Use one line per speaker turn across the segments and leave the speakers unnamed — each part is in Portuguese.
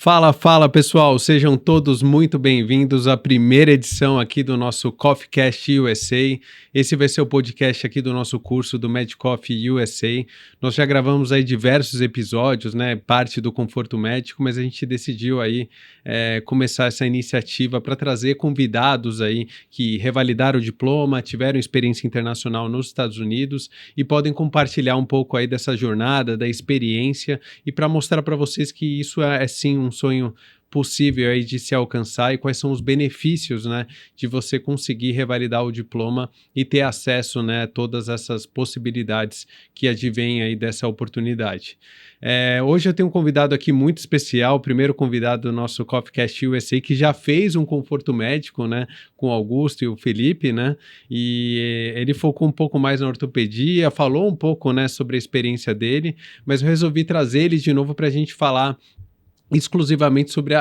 Fala, fala pessoal, sejam todos muito bem-vindos à primeira edição aqui do nosso CoffeeCast USA. Esse vai ser o podcast aqui do nosso curso do MedCoffee USA. Nós já gravamos aí diversos episódios, né, parte do Conforto Médico, mas a gente decidiu aí começar essa iniciativa para trazer convidados aí que revalidaram o diploma, tiveram experiência internacional nos Estados Unidos e podem compartilhar um pouco aí dessa jornada, da experiência e para mostrar para vocês que isso é sim um sonho possível aí de se alcançar e quais são os benefícios, né, de você conseguir revalidar o diploma e ter acesso, né, a todas essas possibilidades que advêm aí dessa oportunidade. Hoje eu tenho um convidado aqui muito especial, o primeiro convidado do nosso CoffeeCast USA, que já fez um conforto médico, né, com o Augusto e o Felipe, né, e ele focou um pouco mais na ortopedia, falou um pouco, né, sobre a experiência dele, mas eu resolvi trazer ele de novo para a gente falar exclusivamente sobre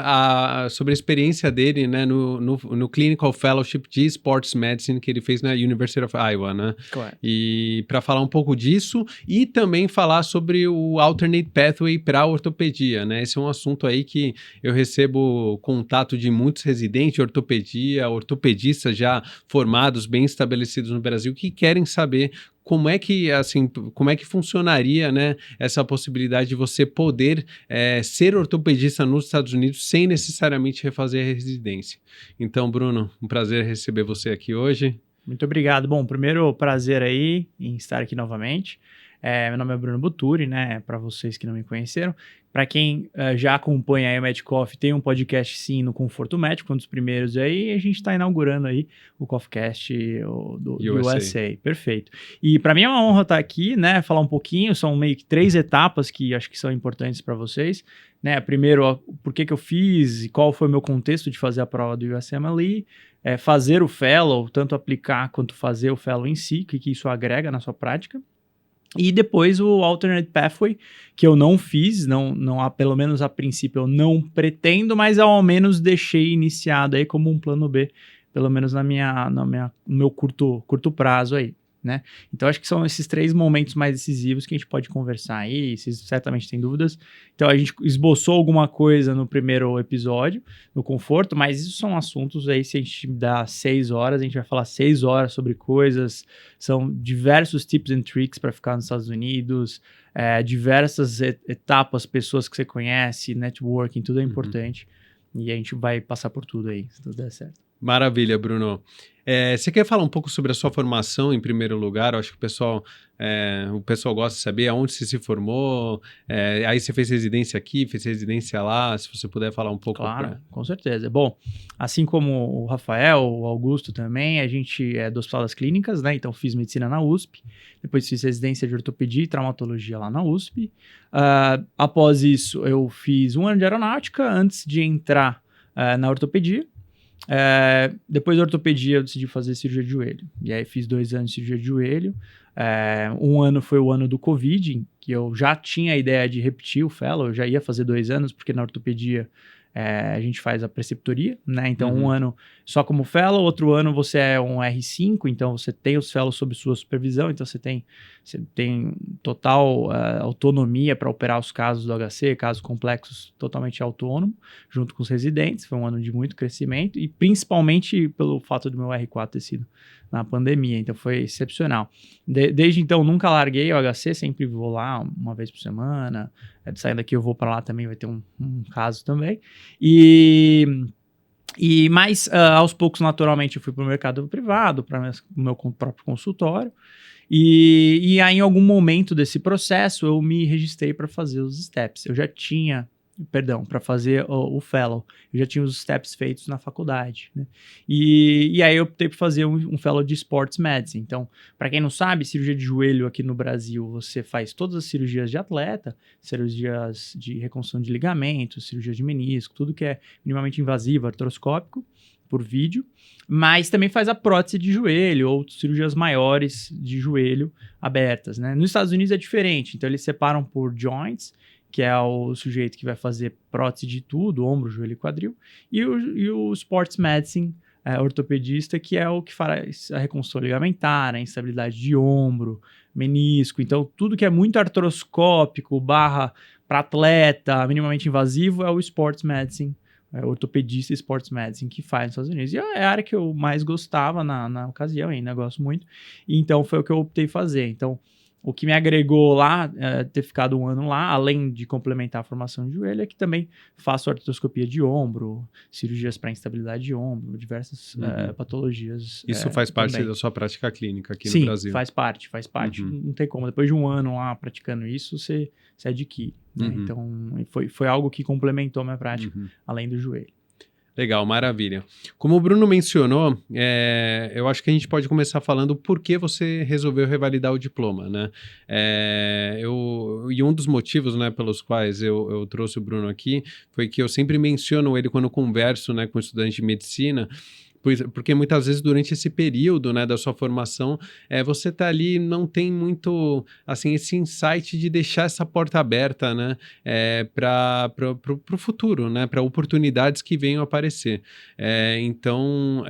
sobre a experiência dele, né, no Clinical Fellowship de Sports Medicine que ele fez na University of Iowa, né?
Claro.
E para falar um pouco disso e também falar sobre o Alternate Pathway para a ortopedia, né? Esse é um assunto aí que eu recebo contato de muitos residentes de ortopedia, ortopedistas já formados, bem estabelecidos no Brasil, que querem saber como é que funcionaria, né, essa possibilidade de você poder ser ortopedista nos Estados Unidos sem necessariamente refazer a residência. Então, Bruno, um prazer receber você aqui hoje.
Muito obrigado. Bom, primeiro prazer aí em estar aqui novamente. Meu nome é Bruno Buturi, né? Para vocês que não me conheceram. Para quem já acompanha aí o MedCoffee, tem um podcast sim no Conforto Médico, um dos primeiros aí. A gente está inaugurando aí o CoffeeCast do USA. Perfeito. E para mim é uma honra estar aqui, né? Falar um pouquinho. São meio que 3 etapas que acho que são importantes para vocês. Né? Primeiro, por que eu fiz e qual foi o meu contexto de fazer a prova do USMLE. Fazer o Fellow, tanto aplicar quanto fazer o Fellow em si, o que isso agrega na sua prática. E depois o Alternate Pathway, que eu não fiz, não pelo menos a princípio eu não pretendo, mas ao menos deixei iniciado aí como um plano B, pelo menos no meu curto prazo aí, né? Então acho que são esses 3 momentos mais decisivos que a gente pode conversar aí, vocês certamente têm dúvidas. Então a gente esboçou alguma coisa no primeiro episódio, no conforto, mas isso são assuntos aí, se a gente dá 6 horas, a gente vai falar 6 horas sobre coisas, são diversos tips and tricks para ficar nos Estados Unidos, diversas etapas, pessoas que você conhece, networking, tudo é importante. E a gente vai passar por tudo aí, se tudo der certo.
Maravilha, Bruno. Você quer falar um pouco sobre a sua formação em primeiro lugar? Eu acho que o pessoal gosta de saber aonde você se formou, aí você fez residência aqui, fez residência lá, se você puder falar um pouco.
Claro, com certeza. Bom, assim como o Rafael, o Augusto também, a gente é do Hospital das Clínicas, né? Então fiz medicina na USP, depois fiz residência de ortopedia e traumatologia lá na USP. Após isso, eu fiz 1 ano de aeronáutica antes de entrar na ortopedia. Depois da ortopedia eu decidi fazer cirurgia de joelho, e aí fiz 2 anos de cirurgia de joelho. 1 ano foi o ano do Covid, que eu já tinha a ideia de repetir o Fellow, eu já ia fazer 2 anos, porque na ortopedia a gente faz a preceptoria, né? Então 1 ano só como Fellow, outro ano você é um R5, então você tem os Fellows sob sua supervisão, então você tem total autonomia para operar os casos do HC, casos complexos totalmente autônomo, junto com os residentes. Foi um ano de muito crescimento e principalmente pelo fato do meu R4 ter sido na pandemia, então foi excepcional. Desde então nunca larguei o HC, sempre vou lá 1 vez por semana, saindo daqui eu vou para lá também, vai ter um caso também, mas aos poucos naturalmente eu fui para o mercado privado, para o meu próprio consultório, e aí em algum momento desse processo eu me registrei para fazer os steps. Eu já tinha para fazer o Fellow. Eu já tinha os steps feitos na faculdade, né? E aí eu optei por fazer um Fellow de Sports Medicine. Então, para quem não sabe, cirurgia de joelho aqui no Brasil, você faz todas as cirurgias de atleta, cirurgias de reconstrução de ligamentos, cirurgia de menisco, tudo que é minimamente invasivo, artroscópico, por vídeo, mas também faz a prótese de joelho ou cirurgias maiores de joelho abertas, né? Nos Estados Unidos é diferente, então eles separam por joints, que é o sujeito que vai fazer prótese de tudo, ombro, joelho e quadril, e o Sports Medicine, ortopedista, que é o que faz a reconstrução ligamentar, a instabilidade de ombro, menisco, então tudo que é muito artroscópico, barra para atleta, minimamente invasivo, é o Sports Medicine, ortopedista Sports Medicine, que faz nos Estados Unidos. E é a área que eu mais gostava na ocasião, ainda gosto muito. E então foi o que eu optei fazer. Então, o que me agregou lá, ter ficado 1 ano lá, além de complementar a formação de joelho, é que também faço artroscopia de ombro, cirurgias para instabilidade de ombro, diversas patologias.
Isso faz parte
também
da sua prática clínica aqui no
Sim,
Brasil.
faz parte. Não tem como. Depois de 1 ano lá praticando isso, você adquire. Né? Então, foi algo que complementou a minha prática, além do joelho.
Legal, maravilha. Como o Bruno mencionou, eu acho que a gente pode começar falando por que você resolveu revalidar o diploma, né? E um dos motivos, né, pelos quais eu trouxe o Bruno aqui foi que eu sempre menciono ele quando converso, né, com estudantes de medicina, porque muitas vezes durante esse período, né, da sua formação, você tá ali, não tem muito, assim, esse insight de deixar essa porta aberta, né, para o futuro, né, para oportunidades que venham a aparecer. Então,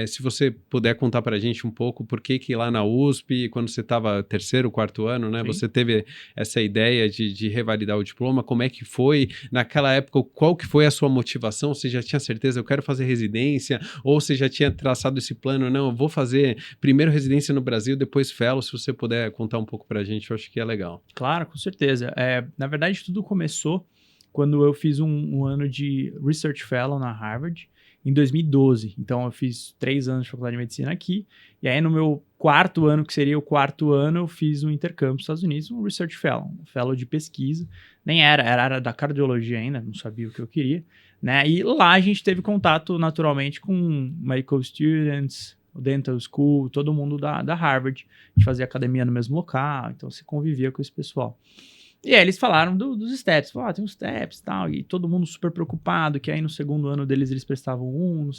se você puder contar para a gente um pouco por que lá na USP, quando você estava 3º, 4º ano, né, você teve essa ideia de revalidar o diploma, como é que foi? Naquela época, qual que foi a sua motivação? Você já tinha certeza, eu quero fazer residência? Ou você já tinha traçado esse plano, não, eu vou fazer primeiro residência no Brasil, depois fellow, se você puder contar um pouco pra gente, eu acho que é legal.
Claro, com certeza. Na verdade, tudo começou quando eu fiz um ano de Research Fellow na Harvard, em 2012. Então, eu fiz 3 anos de faculdade de medicina aqui, e aí no meu 4º ano, que seria o 4º ano, eu fiz um intercâmbio nos Estados Unidos, um Research Fellow, um Fellow de pesquisa. Nem era área da cardiologia ainda, não sabia o que eu queria, né? E lá a gente teve contato naturalmente com medical students, o Dental School, todo mundo da Harvard. A gente fazia academia no mesmo local, então se convivia com esse pessoal. E aí eles falaram dos steps, falaram, tem uns steps e tal, e todo mundo super preocupado, que aí no 2º ano deles eles prestavam 1,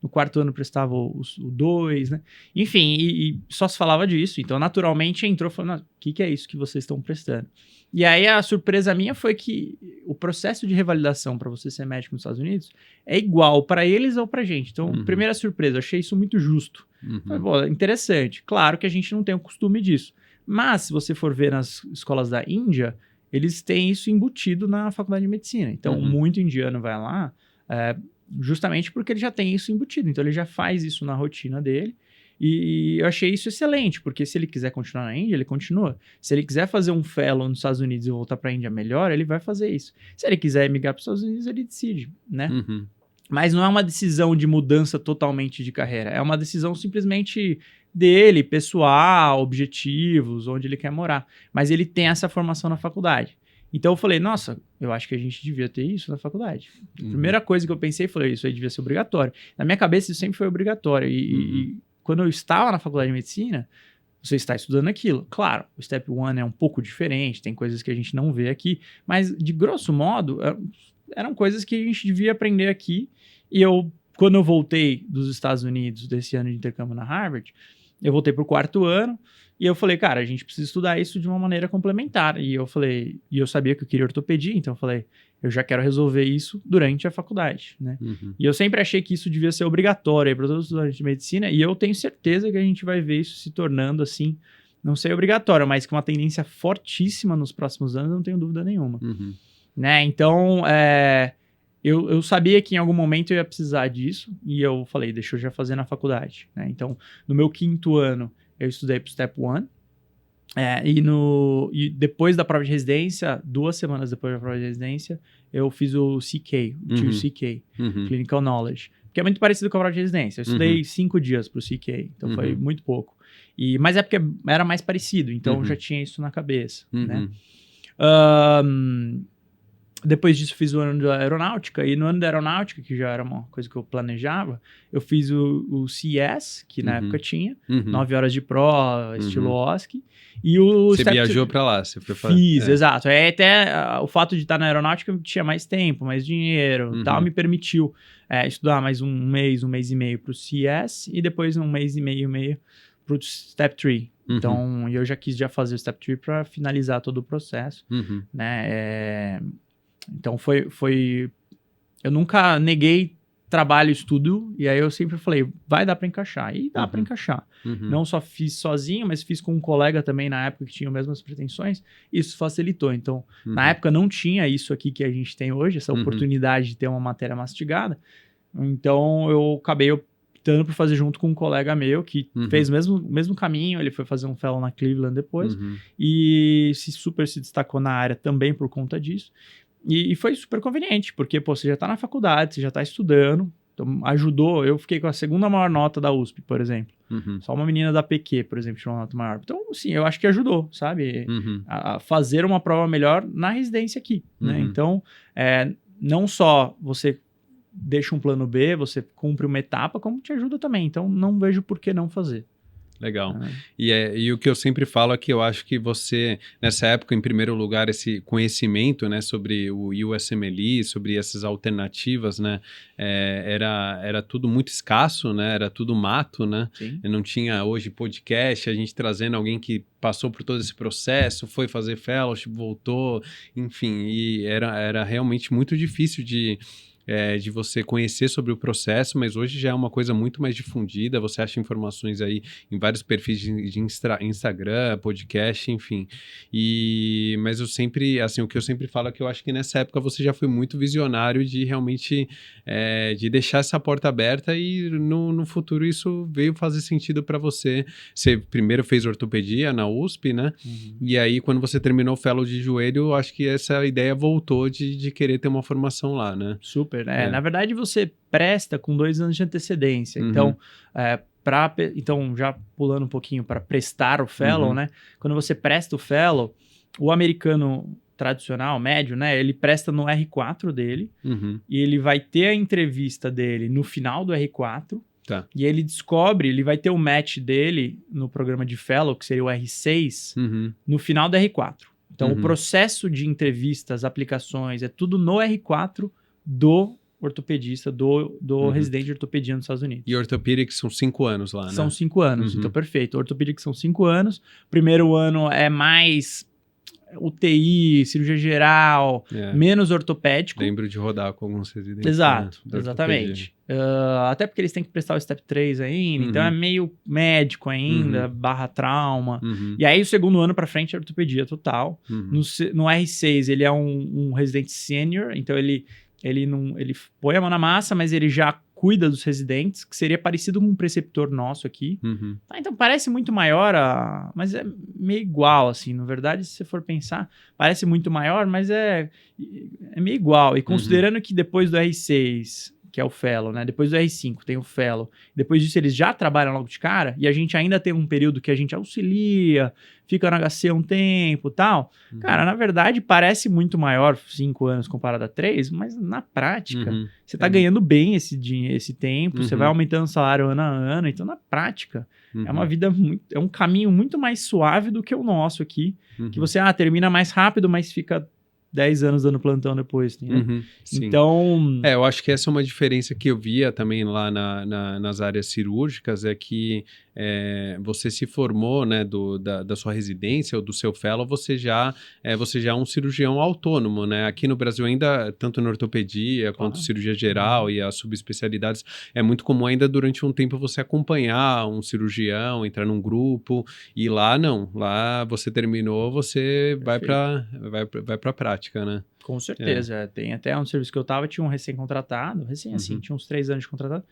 no 4º ano prestavam o 2, né? Enfim, e só se falava disso, então naturalmente entrou falando, o que é isso que vocês estão prestando? E aí a surpresa minha foi que o processo de revalidação para você ser médico nos Estados Unidos é igual para eles ou para gente. Então, primeira surpresa, eu achei isso muito justo. Falei, pô, interessante. Claro que a gente não tem o costume disso. Mas, se você for ver nas escolas da Índia, eles têm isso embutido na faculdade de medicina. Então, muito indiano vai lá justamente porque ele já tem isso embutido. Então, ele já faz isso na rotina dele. E eu achei isso excelente, porque se ele quiser continuar na Índia, ele continua. Se ele quiser fazer um fellow nos Estados Unidos e voltar para a Índia melhor, ele vai fazer isso. Se ele quiser migrar para os Estados Unidos, ele decide, né? Mas não é uma decisão de mudança totalmente de carreira. É uma decisão simplesmente dele, pessoal, objetivos, onde ele quer morar. Mas ele tem essa formação na faculdade. Então eu falei, nossa, eu acho que a gente devia ter isso na faculdade. A primeira coisa que eu pensei, falei, isso aí devia ser obrigatório. Na minha cabeça isso sempre foi obrigatório. E quando eu estava na faculdade de medicina, você está estudando aquilo. Claro, o Step 1 é um pouco diferente, tem coisas que a gente não vê aqui, mas de grosso modo, eram coisas que a gente devia aprender aqui. E quando eu voltei dos Estados Unidos, desse ano de intercâmbio na Harvard, eu voltei pro 4º ano, e eu falei, cara, a gente precisa estudar isso de uma maneira complementar. E eu falei, e eu sabia que eu queria ortopedia, então eu falei, eu já quero resolver isso durante a faculdade, né? E eu sempre achei que isso devia ser obrigatório para todos os estudantes de medicina, e eu tenho certeza que a gente vai ver isso se tornando assim, não sei obrigatório, mas com uma tendência fortíssima nos próximos anos, não tenho dúvida nenhuma. Né? Então, eu sabia que em algum momento eu ia precisar disso, e eu falei, deixa eu já fazer na faculdade, né? Então, no meu 5º ano, eu estudei pro Step 1, e depois da prova de residência, 2 semanas depois da prova de residência, eu fiz o CK, o TIR-CK, Clinical Knowledge, que é muito parecido com a prova de residência. Eu estudei 5 dias pro CK, então foi muito pouco. Mas é porque era mais parecido, então eu já tinha isso na cabeça, né? Depois disso, fiz o ano da aeronáutica, e no ano da aeronáutica, que já era uma coisa que eu planejava, eu fiz o CS, que na época tinha, 9 horas de prova, estilo OSCE, e o
Você viajou para lá, você foi fazer.
Fiz, exato. Até o fato de estar na aeronáutica, eu tinha mais tempo, mais dinheiro, tal, me permitiu estudar mais um mês e meio para o CS, e depois um mês e meio para o Step 3. Então, eu já quis fazer o Step 3 para finalizar todo o processo, né? Então, eu nunca neguei trabalho e estudo, e aí eu sempre falei, vai dar para encaixar, e dá para encaixar. Não só fiz sozinho, mas fiz com um colega também na época que tinha as mesmas pretensões, isso facilitou. Então, na época não tinha isso aqui que a gente tem hoje, essa oportunidade de ter uma matéria mastigada, então eu acabei optando por fazer junto com um colega meu que fez o mesmo caminho, ele foi fazer um fellow na Cleveland depois, e super se destacou na área também por conta disso. E foi super conveniente, porque pô, você já está na faculdade, você já está estudando, então ajudou. Eu fiquei com a segunda maior nota da USP, por exemplo. Só uma menina da PQ, por exemplo, tirou uma nota maior. Então, sim, eu acho que ajudou, sabe? A fazer uma prova melhor na residência aqui, né? Então, não só você deixa um plano B, você cumpre uma etapa, como te ajuda também. Então, não vejo por que não fazer.
Legal. E o que eu sempre falo é que eu acho que você, nessa época, em primeiro lugar, esse conhecimento, né, sobre o USMLE, sobre essas alternativas, né, era tudo muito escasso, né, era tudo mato, né, não tinha hoje podcast, a gente trazendo alguém que passou por todo esse processo, foi fazer fellowship, voltou, enfim, e era realmente muito difícil de você conhecer sobre o processo, mas hoje já é uma coisa muito mais difundida, você acha informações aí em vários perfis de Instagram, podcast, enfim. Mas eu sempre, assim, o que eu sempre falo é que eu acho que nessa época você já foi muito visionário de realmente de deixar essa porta aberta e no futuro isso veio fazer sentido para você. Você primeiro fez ortopedia na USP, né? E aí quando você terminou o fellow de joelho, eu acho que essa ideia voltou de querer ter uma formação lá, né?
Super. Na verdade, você presta com 2 anos de antecedência. Então, então, já pulando um pouquinho para prestar o fellow, né? Quando você presta o fellow, o americano tradicional, médio, né? Ele presta no R4 dele e ele vai ter a entrevista dele no final do R4.
Tá.
E ele descobre, ele vai ter o match dele no programa de fellow, que seria o R6, no final do R4. Então, o processo de entrevistas, aplicações, é tudo no R4 do ortopedista, do residente de ortopedia nos Estados Unidos.
E ortopedics são 5 anos lá, né?
São 5 anos, então perfeito. Ortopedics são 5 anos. Primeiro ano é mais UTI, cirurgia geral, menos ortopédico.
Lembro de rodar com alguns residentes.
Exato, exatamente. Até porque eles têm que prestar o Step 3 ainda, então é meio médico ainda, / trauma. E aí o segundo ano pra frente é ortopedia total. No R6 ele é um residente sênior, então ele põe a mão na massa, mas ele já cuida dos residentes, que seria parecido com um preceptor nosso aqui. Então parece muito maior, mas é meio igual, assim. Na verdade, se você for pensar, parece muito maior, mas é meio igual. E considerando que depois do R6, que é o fellow, né? Depois do R5 tem o fellow. Depois disso eles já trabalham logo de cara, e a gente ainda tem um período que a gente auxilia, fica no HC um tempo e tal. Cara, na verdade parece muito maior 5 anos comparado a 3, mas na prática você tá ganhando bem esse tempo, você vai aumentando o salário ano a ano, então na prática é uma vida é um caminho muito mais suave do que o nosso aqui, que você termina mais rápido, mas fica 10 anos dando plantão depois, né? Então...
eu acho que essa é uma diferença que eu via também lá nas áreas cirúrgicas, é que você se formou, né, da sua residência ou do seu fellow, você já é um cirurgião autônomo, né? Aqui no Brasil ainda, tanto na ortopedia quanto cirurgia geral e as subespecialidades, é muito comum ainda durante um tempo você acompanhar um cirurgião, entrar num grupo, e lá não. Lá você terminou, você vai para a prática, né?
Com certeza. Tem até um serviço que eu tava, tinha um recém-contratado, assim, tinha uns 3 anos de contratado,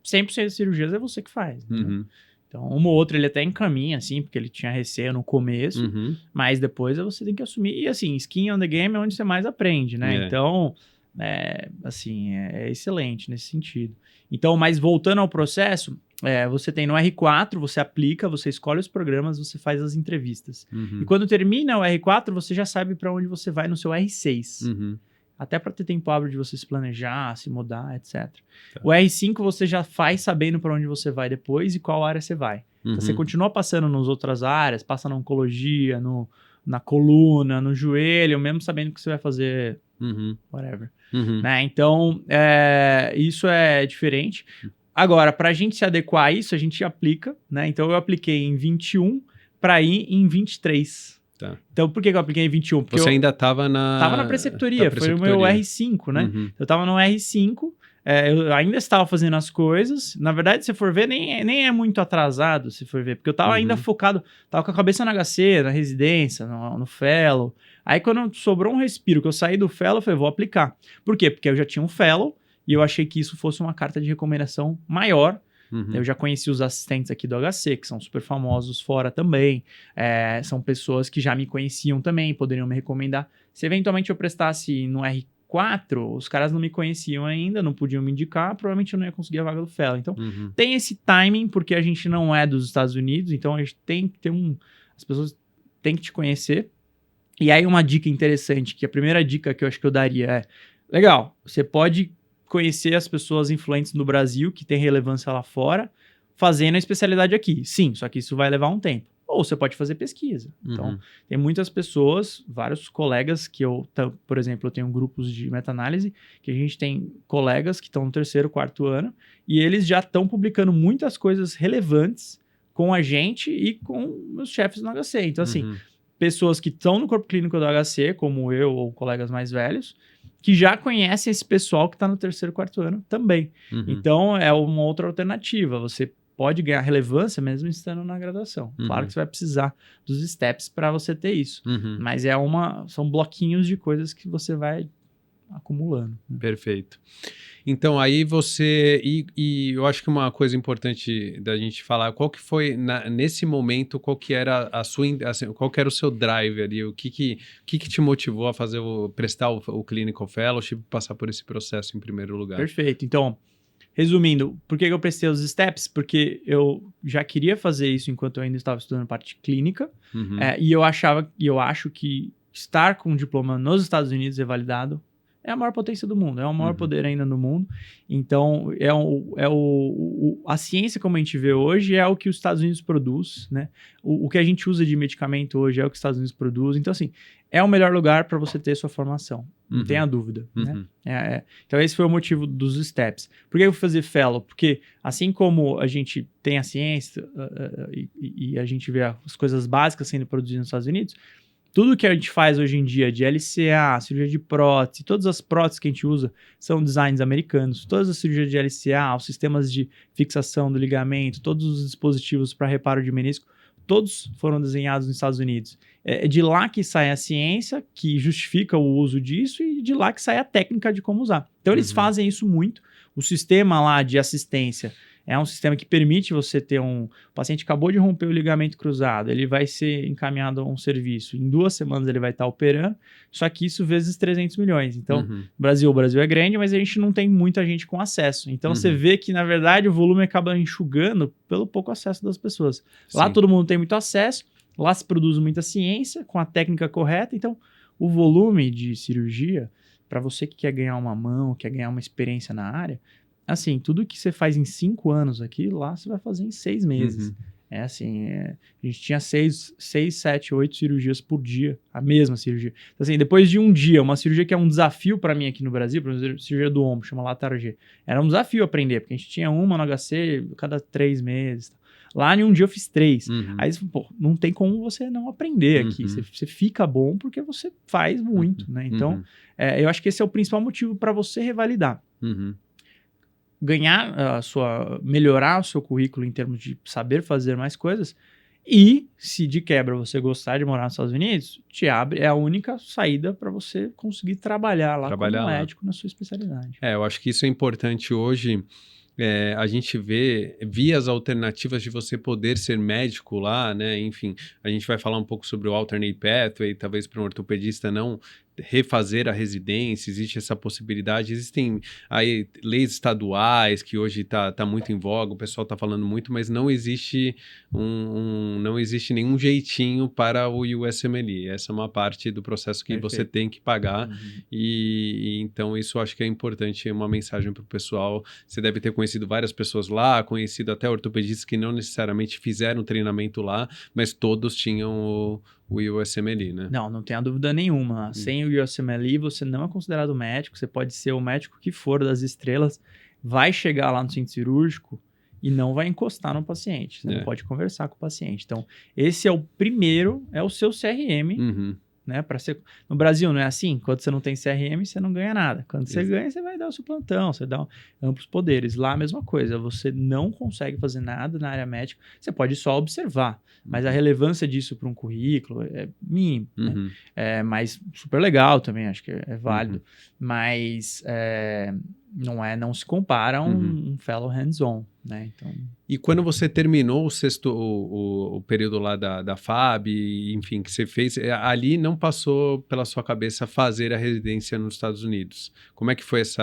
100% de cirurgias é você que faz, né? Então, uma ou outra ele até encaminha, assim, porque ele tinha receio no começo, mas depois você tem que assumir. E, assim, skin on the game é onde você mais aprende, né? Então, assim, é excelente nesse sentido. Então, mas voltando ao processo, você tem no R4, você aplica, você escolhe os programas, você faz as entrevistas. E quando termina o R4, você já sabe para onde você vai no seu R6. Até para ter tempo hábil de você se planejar, se mudar, etc. O R5 você já faz sabendo para onde você vai depois e qual área você vai. Então, você continua passando nas outras áreas, passa na oncologia, na coluna, no joelho, mesmo sabendo que você vai fazer whatever. Né? Então, isso é diferente. Agora, para a gente se adequar a isso, a gente aplica, né? Então, eu apliquei em 21 para ir em 23.
Tá.
Então, por que eu apliquei em 21? Porque
você ainda estava na...
Tava na preceptoria, foi o meu R5, né? Eu tava no R5, eu ainda estava fazendo as coisas. Na verdade, se for ver, nem é muito atrasado, se for ver. Porque eu estava ainda focado, estava com a cabeça no HC, na residência, no Fellow. Aí quando sobrou um respiro, que eu saí do Fellow, eu falei, vou aplicar. Por quê? Porque eu já tinha um Fellow e eu achei que isso fosse uma carta de recomendação maior. Eu já conheci os assistentes aqui do HC, que são super famosos fora também. São pessoas que já me conheciam também, poderiam me recomendar. Se eventualmente eu prestasse no R4, os caras não me conheciam ainda, não podiam me indicar, provavelmente eu não ia conseguir a vaga do Fellow. Então, tem esse timing, porque a gente não é dos Estados Unidos, então a gente tem que ter as pessoas têm que te conhecer. E aí uma dica interessante, que a primeira dica que eu acho que eu daria é, legal, você pode conhecer as pessoas influentes no Brasil, que tem relevância lá fora, fazendo a especialidade aqui. Sim, só que isso vai levar um tempo. Ou você pode fazer pesquisa. Então, tem muitas pessoas, vários colegas que por exemplo, eu tenho grupos de meta-análise, que a gente tem colegas que estão no 3º, 4º ano, e eles já estão publicando muitas coisas relevantes com a gente e com os chefes no HC. Então, assim, pessoas que estão no corpo clínico do HC, como eu ou colegas mais velhos, que já conhecem esse pessoal que está no 3º, 4º ano também. Então, é uma outra alternativa. Você pode ganhar relevância mesmo estando na graduação. Claro que você vai precisar dos steps para você ter isso. Mas são bloquinhos de coisas que você vai acumulando.
Perfeito. Então, aí você... E eu acho que uma coisa importante da gente falar, qual que foi, nesse momento, qual que era a sua... Assim, qual que era o seu drive ali? O que te motivou a prestar o Clinical Fellowship e passar por esse processo em primeiro lugar?
Perfeito. Então, resumindo, por que eu prestei os steps? Porque eu já queria fazer isso enquanto eu ainda estava estudando parte clínica, e eu acho que estar com um diploma nos Estados Unidos é validado, é a maior potência do mundo, é o maior poder ainda no mundo. Então, a ciência como a gente vê hoje é o que os Estados Unidos produz, né? O que a gente usa de medicamento hoje é o que os Estados Unidos produz. Então, assim, é o melhor lugar para você ter sua formação, não tenha dúvida, né? Então, esse foi o motivo dos steps. Por que eu fui fazer Fellow? Porque, assim como a gente tem a ciência e a gente vê as coisas básicas sendo produzidas nos Estados Unidos, tudo que a gente faz hoje em dia de LCA, cirurgia de prótese, todas as próteses que a gente usa são designs americanos. Todas as cirurgias de LCA, os sistemas de fixação do ligamento, todos os dispositivos para reparo de menisco, todos foram desenhados nos Estados Unidos. É de lá que sai a ciência, que justifica o uso disso, e de lá que sai a técnica de como usar. Então, eles fazem isso muito. O sistema lá de assistência é um sistema que permite você ter o paciente acabou de romper o ligamento cruzado, ele vai ser encaminhado a um serviço, em 2 semanas ele vai estar operando, só que isso vezes 300 milhões. Então, o Brasil é grande, mas a gente não tem muita gente com acesso. Então, você vê que, na verdade, o volume acaba enxugando pelo pouco acesso das pessoas. Sim. Lá todo mundo tem muito acesso, lá se produz muita ciência, com a técnica correta, então o volume de cirurgia, para você que quer ganhar uma mão, quer ganhar uma experiência na área, assim, tudo que você faz em 5 anos aqui, lá você vai fazer em 6 meses. É assim, a gente tinha 6, 7, 8 cirurgias por dia, a mesma cirurgia. Então, assim, depois de um dia, uma cirurgia que é um desafio para mim aqui no Brasil, por exemplo, cirurgia do ombro, chama Latar G, era um desafio aprender, porque a gente tinha uma no HC cada 3 meses. Lá em um dia eu fiz 3. Aí, pô, não tem como você não aprender aqui. Você fica bom porque você faz muito, né? Então, eu acho que esse é o principal motivo para você revalidar. Melhorar o seu currículo em termos de saber fazer mais coisas, e se de quebra você gostar de morar nos Estados Unidos, é a única saída para você conseguir trabalhar lá como médico na sua especialidade.
Eu acho que isso é importante hoje. A gente vê vias alternativas de você poder ser médico lá, né? Enfim, a gente vai falar um pouco sobre o alternate pathway, talvez para um ortopedista não refazer a residência, existe essa possibilidade. Existem aí leis estaduais que hoje tá muito em voga, o pessoal está falando muito, mas não existe não existe nenhum jeitinho para o USMLE. Essa é uma parte do processo que você tem que pagar, e então isso eu acho que é importante, uma mensagem para o pessoal. Você deve ter conhecido várias pessoas lá, conhecido até ortopedistas que não necessariamente fizeram treinamento lá, mas todos tinham o USMLE, né?
Não tenha dúvida nenhuma. Sem o USMLE, você não é considerado médico, você pode ser o médico que for das estrelas, vai chegar lá no centro cirúrgico e não vai encostar no paciente. Você não pode conversar com o paciente. Então, esse é o primeiro, é o seu CRM, né? No Brasil não é assim? Quando você não tem CRM, você não ganha nada. Quando você ganha, você vai dar o seu plantão, você dá amplos poderes. Lá a mesma coisa, você não consegue fazer nada na área médica, você pode só observar, mas a relevância disso para um currículo é mínima, né? Mas super legal também, acho que é válido, mas não se compara a um fellow hands-on, né? Então...
E quando você terminou o período lá da FAB, enfim, que você fez, ali não passou pela sua cabeça fazer a residência nos Estados Unidos. Como é que foi esse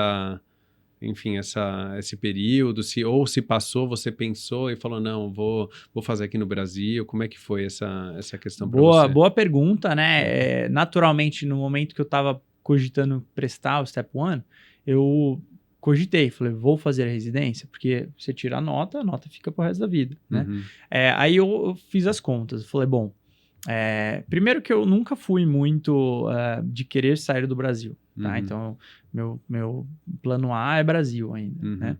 período? Se passou, você pensou e falou, não, vou fazer aqui no Brasil. Como é que foi essa questão para você?
Boa pergunta, né? Naturalmente, no momento que eu estava cogitando prestar o Step 1, eu cogitei, falei, vou fazer a residência, porque você tira a nota fica pro resto da vida, né? Aí eu fiz as contas, falei, bom, primeiro que eu nunca fui muito de querer sair do Brasil, tá? Então, meu plano A é Brasil ainda, né?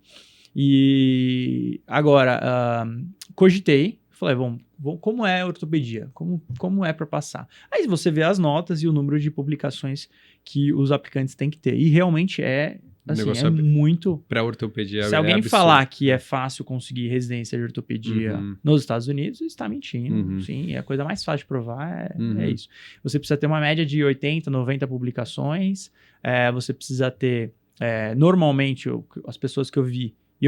E agora, cogitei, falei, bom, como é a ortopedia? Como é para passar? Aí você vê as notas e o número de publicações que os aplicantes têm que ter. E realmente assim, muito...
Para ortopedia
Se alguém falar que é fácil conseguir residência de ortopedia nos Estados Unidos, está mentindo. Sim, a coisa mais fácil de provar é isso. Você precisa ter uma média de 80, 90 publicações. Você precisa ter... normalmente, as pessoas que eu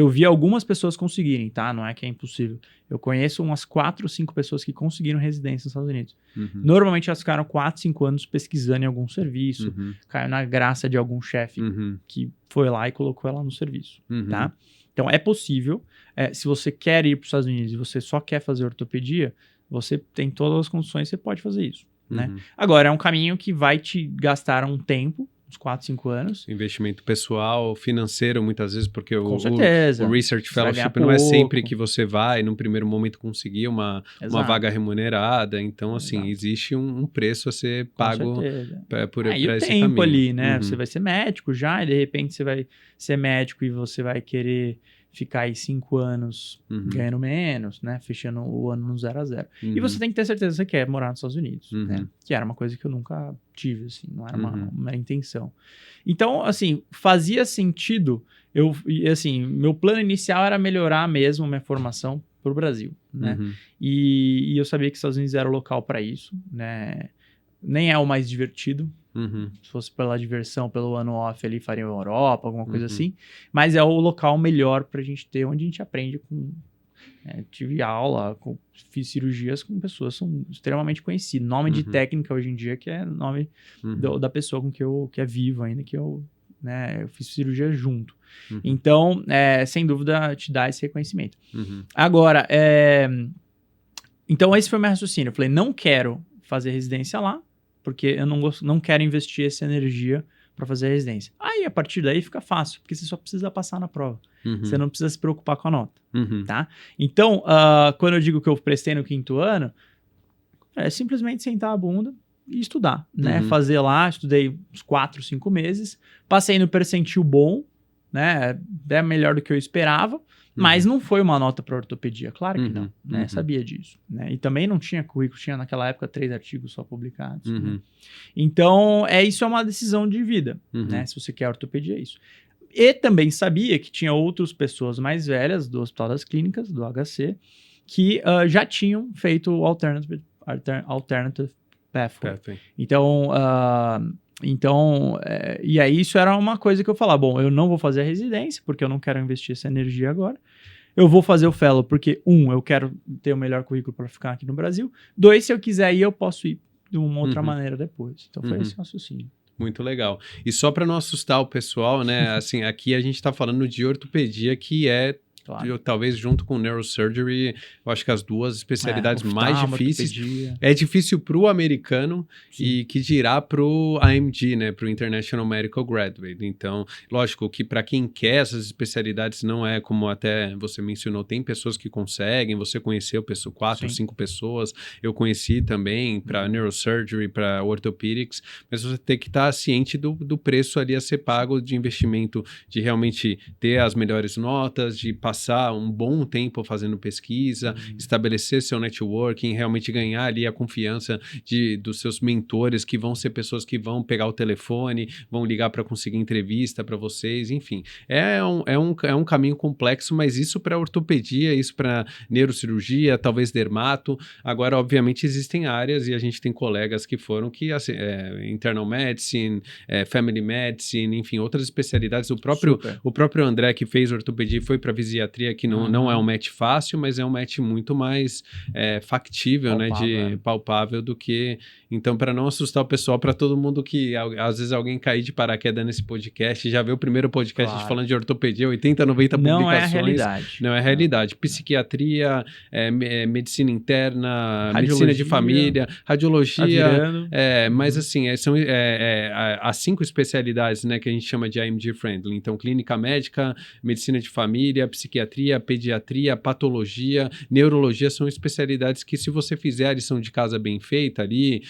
vi algumas pessoas conseguirem, tá? Não é que é impossível. Eu conheço umas 4 ou 5 pessoas que conseguiram residência nos Estados Unidos. Normalmente elas ficaram 4, 5 anos pesquisando em algum serviço, caiu na graça de algum chefe que foi lá e colocou ela no serviço, tá? Então é possível. Se você quer ir para os Estados Unidos e você só quer fazer ortopedia, você tem todas as condições, você pode fazer isso, né? Agora, é um caminho que vai te gastar um tempo, uns 4, 5 anos.
Investimento pessoal, financeiro, muitas vezes, porque o Research
Você
Fellowship não é sempre que você vai, num primeiro momento, conseguir uma vaga remunerada. Então, assim, existe um preço a ser pago por esse
o tempo
caminho.
Ali, né? Você vai ser médico já, e de repente você vai ser médico e você vai querer ficar aí 5 anos ganhando menos, né? Fechando o ano no 0 a 0. E você tem que ter certeza que você quer morar nos Estados Unidos, né? Que era uma coisa que eu nunca tive, assim, não era uma intenção. Então, assim, fazia sentido, meu plano inicial era melhorar mesmo minha formação pro Brasil, né? E eu sabia que os Estados Unidos era o local para isso, né? Nem é o mais divertido. Se fosse pela diversão, pelo ano off ali, faria Europa, alguma coisa assim. Mas é o local melhor pra gente ter, onde a gente aprende com... tive aula, fiz cirurgias com pessoas que são extremamente conhecidas. Nome de técnica hoje em dia, que é nome da pessoa com que é vivo ainda, que eu fiz cirurgia junto. Então, sem dúvida, te dá esse reconhecimento. Agora, então esse foi o meu raciocínio. Eu falei, não quero fazer residência lá, porque eu não quero investir essa energia para fazer a residência. Aí, a partir daí, fica fácil, porque você só precisa passar na prova. Você não precisa se preocupar com a nota, tá? Então, quando eu digo que eu prestei no 5º ano, é simplesmente sentar a bunda e estudar, né? Fazer lá, estudei uns 4, 5 meses, passei no percentil bom, né? É melhor do que eu esperava, mas não foi uma nota para ortopedia, claro que não, né? Sabia disso, né? E também não tinha currículo, tinha naquela época 3 artigos só publicados. Né? Então, isso é uma decisão de vida, né? Se você quer ortopedia, é isso. E também sabia que tinha outras pessoas mais velhas do Hospital das Clínicas, do HC, que já tinham feito o Alternative Pathway. Então, e aí isso era uma coisa que eu falava, bom, eu não vou fazer a residência, porque eu não quero investir essa energia agora. Eu vou fazer o fellow porque, eu quero ter o melhor currículo para ficar aqui no Brasil. 2, se eu quiser ir, eu posso ir de uma outra maneira depois. Então, foi esse raciocínio.
Muito legal. E só para não assustar o pessoal, né? Assim, aqui a gente está falando de ortopedia, que é... Claro. Talvez junto com neurosurgery, eu acho que as duas especialidades mais difíceis. Ortopedia. É difícil para o americano e que dirá para o AMG, né, para o International Medical Graduate. Então, lógico que para quem quer essas especialidades não é como até você mencionou, tem pessoas que conseguem, você conheceu 4 ou 5 pessoas, eu conheci também para neurosurgery, para orthopedics, mas você tem que estar ciente do preço ali a ser pago de investimento, de realmente ter as melhores notas, de passar passar um bom tempo fazendo pesquisa, estabelecer seu networking, realmente ganhar ali a confiança dos seus mentores, que vão ser pessoas que vão pegar o telefone, vão ligar para conseguir entrevista para vocês, enfim. É um caminho complexo, mas isso para ortopedia, isso para neurocirurgia, talvez dermato. Agora, obviamente, existem áreas e a gente tem colegas que foram que, assim, internal medicine, family medicine, enfim, outras especialidades. O próprio André, que fez ortopedia e foi para fisiatria, que não é um match fácil, mas é um match muito mais factível, palpável, né, palpável do que... Então, para não assustar o pessoal, para todo mundo que, às vezes, alguém cair de paraquedas nesse podcast, já vê o primeiro podcast falando de ortopedia, 80, 90 publicações.
Não é a realidade.
Não é a realidade. Psiquiatria, medicina interna, medicina de família, radiologia. Mas, assim, são as 5 especialidades, né, que a gente chama de AMG Friendly. Então, clínica médica, medicina de família, psiquiatria, pediatria, patologia, neurologia são especialidades que, se você fizer a lição de casa bem feita ali,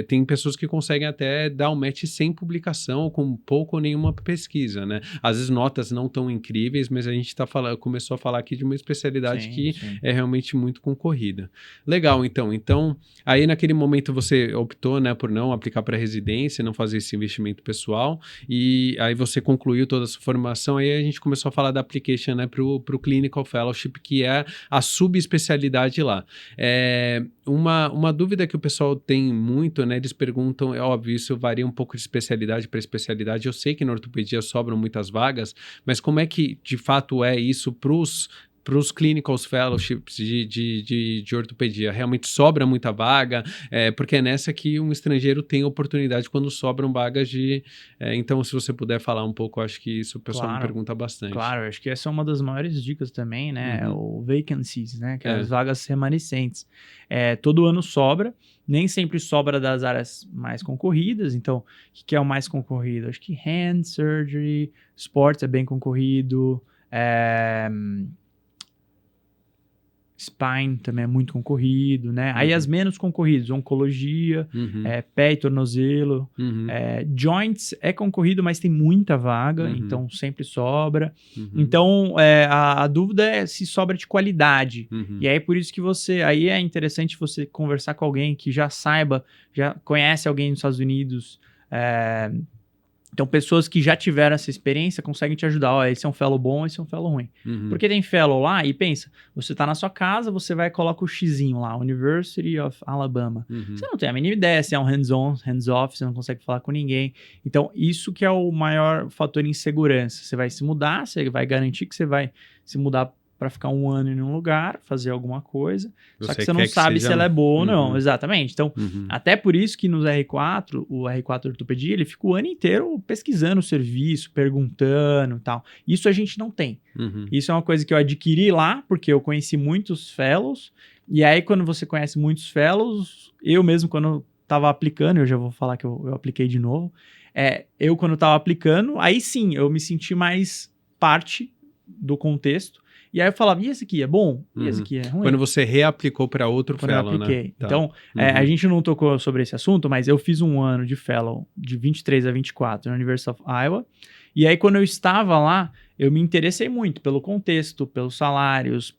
tem pessoas que conseguem até dar um match sem publicação, com pouco ou nenhuma pesquisa, né? Às vezes notas não tão incríveis, mas a gente começou a falar aqui de uma especialidade que é realmente muito concorrida. Legal, então. Então, aí naquele momento você optou, né, por não aplicar para residência, não fazer esse investimento pessoal, e aí você concluiu toda a sua formação, aí a gente começou a falar da application, né, pro Clinical Fellowship, que é a subespecialidade lá. Uma dúvida que o pessoal tem muito, né, eles perguntam, é óbvio, isso varia um pouco de especialidade para especialidade, eu sei que na ortopedia sobram muitas vagas, mas como é que de fato é isso para os clinical fellowships de ortopedia? Realmente sobra muita vaga? Porque é nessa que um estrangeiro tem oportunidade quando sobram vagas então, se você puder falar um pouco, acho que isso o pessoal me pergunta bastante.
Claro, acho que essa é uma das maiores dicas também, né? O vacancies, né? Que é as vagas remanescentes. Todo ano sobra, nem sempre sobra das áreas mais concorridas. Então, o que é o mais concorrido? Acho que hand surgery, sports é bem concorrido, spine também é muito concorrido, né? Aí as menos concorridas, oncologia, pé e tornozelo, joints é concorrido, mas tem muita vaga, então sempre sobra. Então, a dúvida é se sobra de qualidade. E aí, por isso que aí é interessante você conversar com alguém que já saiba, já conhece alguém nos Estados Unidos, então, pessoas que já tiveram essa experiência conseguem te ajudar. Esse é um fellow bom, esse é um fellow ruim. Porque tem fellow lá e pensa, você tá na sua casa, você vai e coloca o xizinho lá, University of Alabama. Você não tem a mínima ideia se é um hands-on, hands-off, você não consegue falar com ninguém. Então, isso que é o maior fator de insegurança. Você vai se mudar, você vai garantir que você vai se mudar para ficar um ano em um lugar, fazer alguma coisa, só que você não sabe se ela é boa ou não, exatamente. Então, até por isso que nos R4, o R4 Ortopedia, ele fica o ano inteiro pesquisando o serviço, perguntando e tal. Isso a gente não tem. Isso é uma coisa que eu adquiri lá, porque eu conheci muitos fellows, e aí quando você conhece muitos fellows, eu mesmo quando eu estava aplicando, eu já vou falar que eu apliquei de novo, eu quando estava aplicando, aí sim, eu me senti mais parte do contexto. E aí eu falava, e esse aqui é bom? E esse aqui é ruim?
Quando você reaplicou para outro fellow,
eu apliquei.
Né? Tá.
Então, a gente não tocou sobre esse assunto, mas eu fiz um ano de fellow de 23 a 24 na University of Iowa. E aí, quando eu estava lá, eu me interessei muito pelo contexto, pelos salários,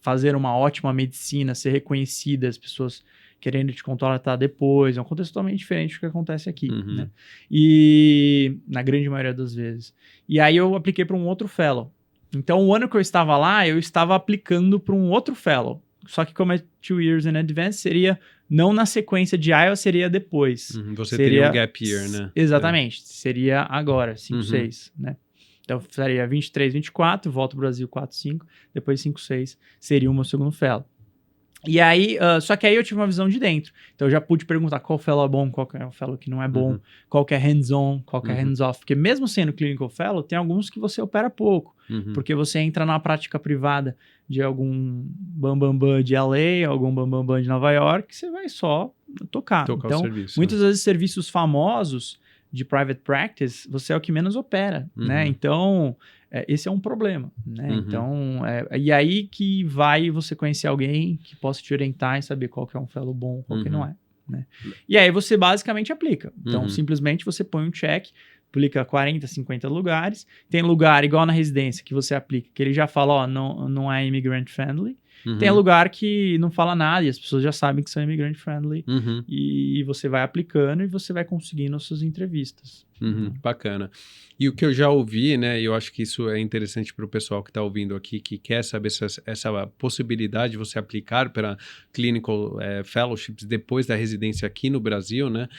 fazer uma ótima medicina, ser reconhecida, as pessoas querendo te contratar depois. É um contexto totalmente diferente do que acontece aqui, né? E na grande maioria das vezes. E aí, eu apliquei para um outro fellow. Então, o ano que eu estava lá, eu estava aplicando para um outro fellow. Só que como é 2 years in advance, seria não na sequência de Iowa, seria depois.
Você teria um gap year, né?
Exatamente. Seria agora, 5, 6, né? Então, seria 23, 24, volta para o Brasil 4, 5, depois 5, 6, seria o meu segundo fellow. E aí, só que aí eu tive uma visão de dentro. Então eu já pude perguntar qual fellow é bom, qual é o fellow que não é bom, qual que é hands-on, qual que é hands-off. Porque mesmo sendo clinical fellow, tem alguns que você opera pouco. Porque você entra na prática privada de algum bambambam de LA, algum bambambam de Nova York, você vai só tocar. Então,
o serviço,
muitas vezes serviços famosos de private practice, você é o que menos opera, né? Então, esse é um problema, né? Então, e aí que vai você conhecer alguém que possa te orientar e saber qual que é um fellow bom, qual que não é, né? E aí você basicamente aplica. Então, simplesmente você põe um check, aplica 40, 50 lugares. Tem lugar, igual na residência, que você aplica, que ele já fala, ó, não é immigrant friendly. Tem lugar que não fala nada e as pessoas já sabem que são immigrant friendly. E você vai aplicando e você vai conseguindo as suas entrevistas.
Bacana. E o que eu já ouvi, né, e eu acho que isso é interessante para o pessoal que está ouvindo aqui, que quer saber essa possibilidade de você aplicar para Clinical Fellowships depois da residência aqui no Brasil, né,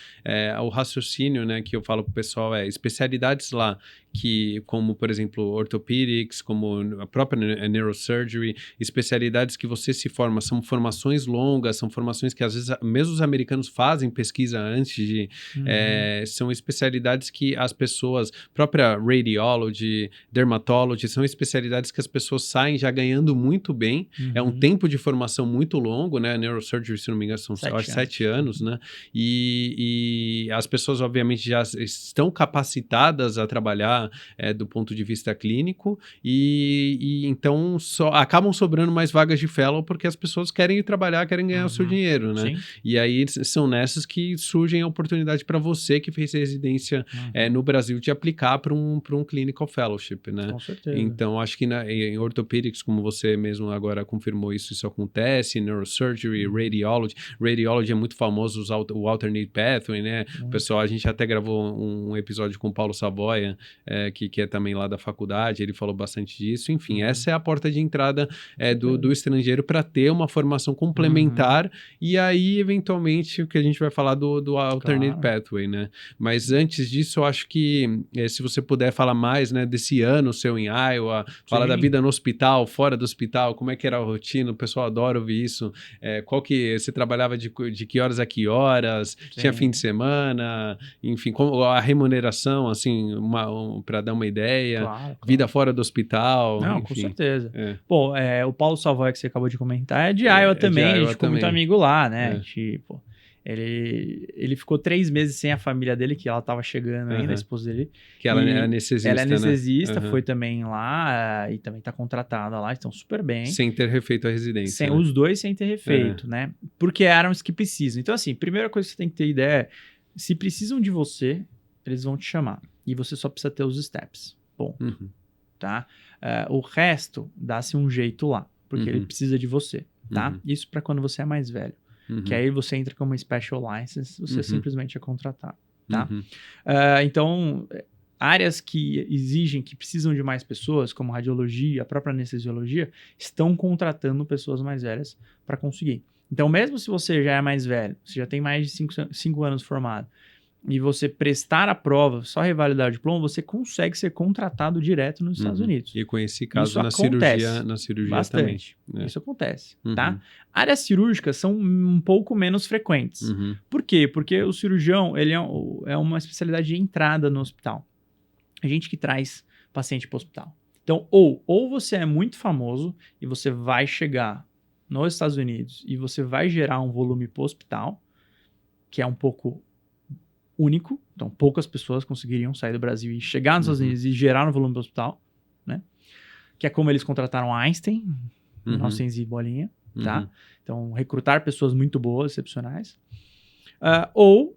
o raciocínio, né, que eu falo para o pessoal especialidades lá, que como, por exemplo, orthopedics, como a própria neurosurgery, especialidades que você se forma, são formações longas, são formações que às vezes mesmo os americanos fazem pesquisa antes de... são especialidades que as pessoas, própria radiology, dermatology, são especialidades que as pessoas saem já ganhando muito bem. É um tempo de formação muito longo, né? Neurosurgery, se não me engano, são 7 anos, né? E as pessoas, obviamente, já estão capacitadas a trabalhar do ponto de vista clínico e então acabam sobrando mais vagas de fellow porque as pessoas querem ir trabalhar, querem ganhar o seu dinheiro, né?
Sim.
E aí são nessas que surgem a oportunidade para você que fez residência no Brasil de aplicar para um clinical fellowship, né?
Com certeza.
Então, acho que em orthopedics, como você mesmo agora confirmou, isso acontece, neurosurgery, radiology é muito famoso, o alternate pathway, né? O pessoal, a gente até gravou um episódio com o Paulo Savoia, que é também lá da faculdade, ele falou bastante disso. Enfim, essa é a porta de entrada do estrangeiro para ter uma formação complementar e aí, eventualmente, o que a gente vai falar do alternate pathway, né? Mas antes disso, eu acho que se você puder falar mais, né, desse ano seu em Iowa, falar da vida no hospital, fora do hospital, como é que era a rotina, o pessoal adora ouvir isso, qual que você trabalhava de que horas a que horas, tinha fim de semana, enfim, como a remuneração, assim, para dar uma ideia, vida fora do hospital,
não,
enfim.
Com certeza. Pô, o Paulo Savoy que você acabou de comentar é de Iowa também, a gente ficou muito amigo lá, né? Tipo, ele ficou 3 meses sem a família dele, que ela tava chegando ainda, a esposa dele.
Que ela é anestesista,
ela é anestesista,
né?
foi também lá e também tá contratada lá, estão super bem.
Sem ter refeito a residência, né?
Os dois sem ter refeito, né? Porque eram os que precisam. Então, assim, primeira coisa que você tem que ter ideia é, se precisam de você, eles vão te chamar. E você só precisa ter os steps. Bom, tá? O resto, dá-se um jeito lá, porque ele precisa de você, tá? Isso para quando você é mais velho. Que aí você entra como special license, você simplesmente é contratado, tá? Então, áreas que exigem, que precisam de mais pessoas, como radiologia, a própria anestesiologia, estão contratando pessoas mais velhas para conseguir. Então, mesmo se você já é mais velho, você já tem mais de 5 anos formado, e você prestar a prova, só revalidar o diploma, você consegue ser contratado direto nos Estados Unidos.
E conheci casos
Isso
na cirurgia
bastante.
também.
Isso acontece, tá? Áreas cirúrgicas são um pouco menos frequentes. Por quê? Porque o cirurgião, ele é uma especialidade de entrada no hospital. A gente que traz paciente para o hospital. Então, ou você é muito famoso e você vai chegar nos Estados Unidos e você vai gerar um volume para o hospital, que é um pouco único, então poucas pessoas conseguiriam sair do Brasil e chegar nos Estados Unidos e gerar um volume do hospital, né? Que é como eles contrataram Einstein, 1900 e bolinha, tá? Então, recrutar pessoas muito boas, excepcionais. Ou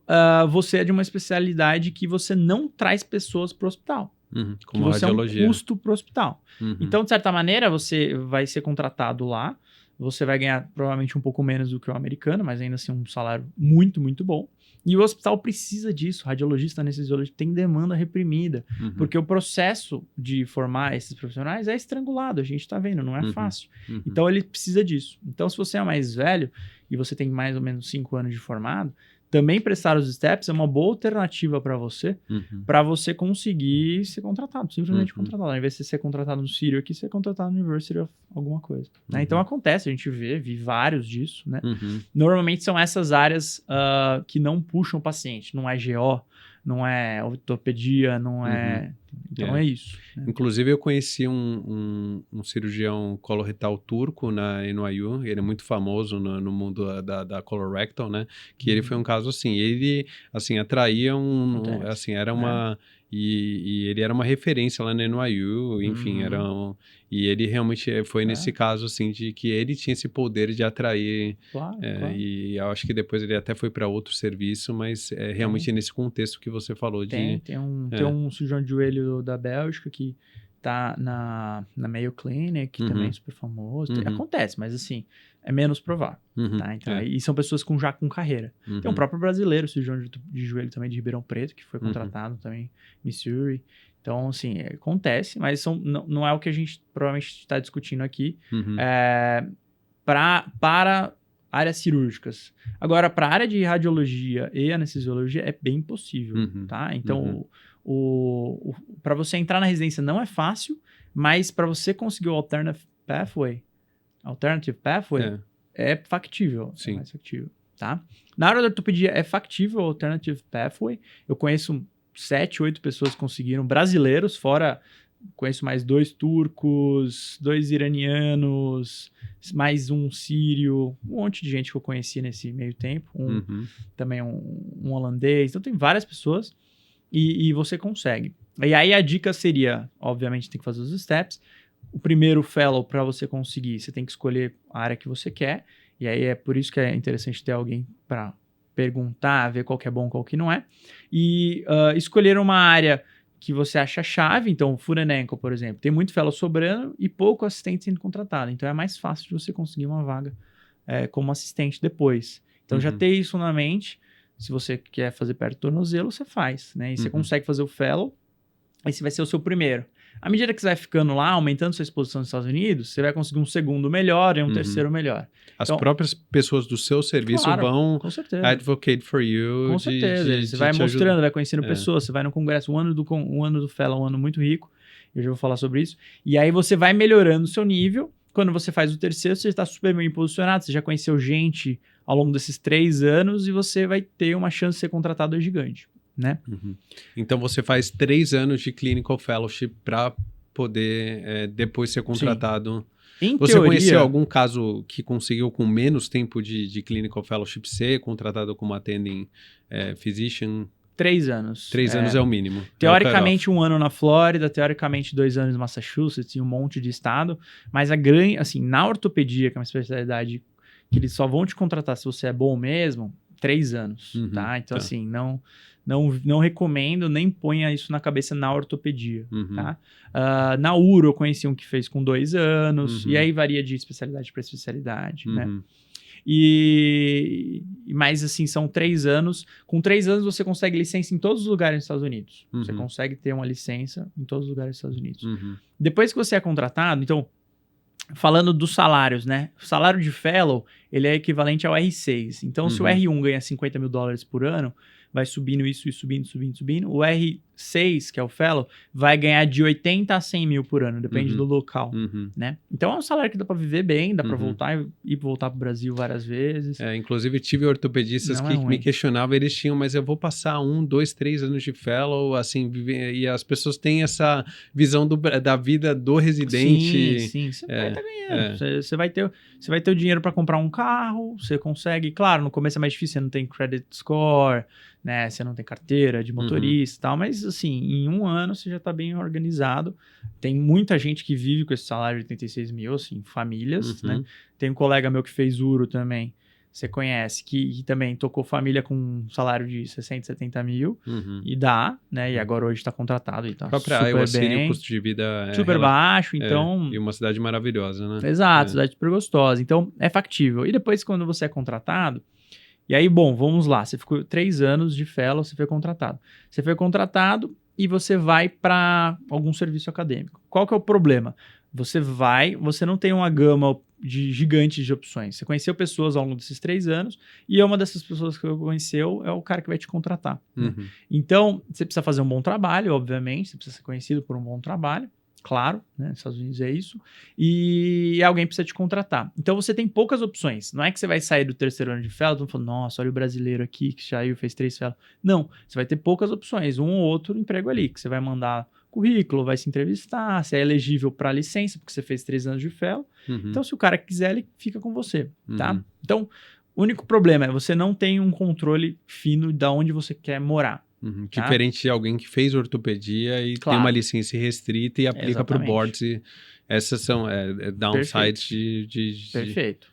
você é de uma especialidade que você não traz pessoas para o hospital.
Como
que você
radiologia.
é um custo para o hospital. Então, de certa maneira, você vai ser contratado lá, você vai ganhar provavelmente um pouco menos do que o americano, mas ainda assim um salário muito, muito bom. E o hospital precisa disso. Radiologista, anestesiologista tem demanda reprimida. Porque o processo de formar esses profissionais é estrangulado. A gente está vendo, não é fácil. Então, ele precisa disso. Então, se você é mais velho e você tem mais ou menos 5 anos de formado, também prestar os steps é uma boa alternativa para você conseguir ser contratado, simplesmente contratado. Ao invés de você ser contratado no Sírio aqui, ser contratado no University of alguma coisa. Né? Então acontece, a gente vi vários disso, né? Normalmente são essas áreas que não puxam o paciente, não é GO, não é ortopedia, não é Então é isso. Né?
Inclusive, eu conheci um cirurgião coloretal turco na NYU, ele é muito famoso no mundo da colorectal, né? Que ele foi um caso assim, ele, assim, atraía assim, era uma... E ele era uma referência lá na NYU, enfim, e ele realmente foi nesse caso, assim, de que ele tinha esse poder de atrair,
Claro.
E eu acho que depois ele até foi para outro serviço, mas é realmente nesse contexto que você falou
Tem um cirurgião de joelho da Bélgica que tá na Mayo Clinic, que também é super famoso. Acontece, mas assim, é menos provável, tá? Então, e são pessoas já com carreira. Tem um próprio brasileiro, cirurgião de joelho também de Ribeirão Preto, que foi contratado também, Missouri. Então, assim, acontece, mas não é o que a gente provavelmente está discutindo aqui. Para áreas cirúrgicas. Agora, para a área de radiologia e anestesiologia é bem possível, tá? Então, para você entrar na residência não é fácil, mas para você conseguir o Alternative Pathway é factível.
Sim.
É mais factível, tá? Na área da ortopedia é factível o Alternative Pathway. Eu conheço 7, 8 pessoas que conseguiram, brasileiros, fora... Conheço mais 2 turcos, 2 iranianos, mais um sírio, um monte de gente que eu conheci nesse meio tempo. Também um holandês. Então, tem várias pessoas e você consegue. E aí, a dica seria, obviamente, tem que fazer os steps. O primeiro fellow, para você conseguir, você tem que escolher a área que você quer. E aí, é por isso que é interessante ter alguém para perguntar, ver qual que é bom, qual que não é. E escolher uma área... que você acha chave, então foot and ankle, por exemplo, tem muito fellow sobrando e pouco assistente sendo contratado, então é mais fácil de você conseguir uma vaga como assistente depois. Então já ter isso na mente, se você quer fazer perto do tornozelo, você faz, né? E você consegue fazer o fellow, esse vai ser o seu primeiro. À medida que você vai ficando lá, aumentando sua exposição nos Estados Unidos, você vai conseguir um segundo melhor e um terceiro melhor.
As próprias pessoas do seu serviço vão advocate for you.
Com certeza. Você vai mostrando, vai conhecendo pessoas, você vai no congresso, um ano do fellow, um ano muito rico, eu já vou falar sobre isso, e aí você vai melhorando o seu nível. Quando você faz o terceiro, você está super bem posicionado, você já conheceu gente ao longo desses 3 anos e você vai ter uma chance de ser contratado gigante. Né?
Então você faz 3 anos de clinical fellowship para poder depois ser contratado. Você conheceu algum caso que conseguiu com menos tempo de clinical fellowship ser contratado como attending physician?
3 anos.
3 anos é o mínimo.
Teoricamente 1 ano na Flórida, teoricamente 2 anos em Massachusetts e um monte de estado, mas assim, na ortopedia, que é uma especialidade que eles só vão te contratar se você é bom mesmo, 3 anos, tá? Então, assim, não recomendo, nem ponha isso na cabeça na ortopedia, tá? Na uro, eu conheci um que fez com 2 anos, e aí varia de especialidade para especialidade, né? Mas, assim, são 3 anos. Com 3 anos, você consegue licença em todos os lugares nos Estados Unidos. Você consegue ter uma licença em todos os lugares dos Estados Unidos. Depois que você é contratado, então... Falando dos salários, né? O salário de fellow, ele é equivalente ao R6. Então, se o R1 ganha $50 mil por ano, vai subindo isso e subindo. O R6, que é o fellow, vai ganhar de 80 a 100 mil por ano, depende do local, né? Então, é um salário que dá para viver bem, dá para voltar e voltar para o Brasil várias vezes.
Inclusive, tive ortopedistas que me questionavam, eles tinham, mas eu vou passar 1, 2, 3 anos de fellow, assim, e as pessoas têm essa visão da vida do residente.
Sim, você vai estar ganhando. Você vai ter o dinheiro para comprar um carro, você consegue, claro, no começo é mais difícil, você não tem credit score, né? Você não tem carteira de motorista e tal, mas assim, em 1 ano você já está bem organizado. Tem muita gente que vive com esse salário de 86 mil, assim, famílias, né? Tem um colega meu que fez Uro também, você conhece, que também tocou família com um salário de 60, 70 mil e dá, né? E agora hoje está contratado e tá super bem.
O custo de vida
super baixo, então...
E uma cidade maravilhosa, né?
Exato, cidade super gostosa. Então, é factível. E depois, quando você é contratado, e aí, bom, vamos lá. Você ficou 3 anos de fellow, você foi contratado. Você foi contratado e você vai para algum serviço acadêmico. Qual que é o problema? Você não tem uma gama gigante de opções. Você conheceu pessoas ao longo desses 3 anos e uma dessas pessoas que você conheceu é o cara que vai te contratar. Né? Então, você precisa fazer um bom trabalho, obviamente. Você precisa ser conhecido por um bom trabalho. Claro, né? Nos Estados Unidos é isso. E alguém precisa te contratar. Então, você tem poucas opções. Não é que você vai sair do 3º ano de fellow e falar, nossa, olha o brasileiro aqui que saiu, fez 3 fellow. Não, você vai ter poucas opções. Um ou outro emprego ali, que você vai mandar currículo, vai se entrevistar, se é elegível para licença, porque você fez 3 anos de fellow. Então, se o cara quiser, ele fica com você, tá? Então, o único problema é você não tem um controle fino de onde você quer morar. Tá?
Diferente de alguém que fez ortopedia e tem uma licença restrita e aplica para o board. Essas são downsides de...
Perfeito.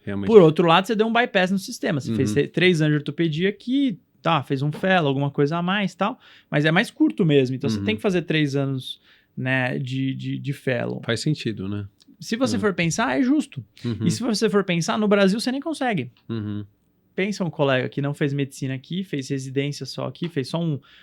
Realmente.
Por outro lado, você deu um bypass no sistema. Você fez 3 anos de ortopedia que, fez um fellow, alguma coisa a mais e tal, mas é mais curto mesmo. Então, você tem que fazer 3 anos, né, de fellow.
Faz sentido, né?
Se você for pensar, é justo. E se você for pensar, no Brasil, você nem consegue. Pensa um colega que não fez medicina aqui, fez residência só aqui, fez só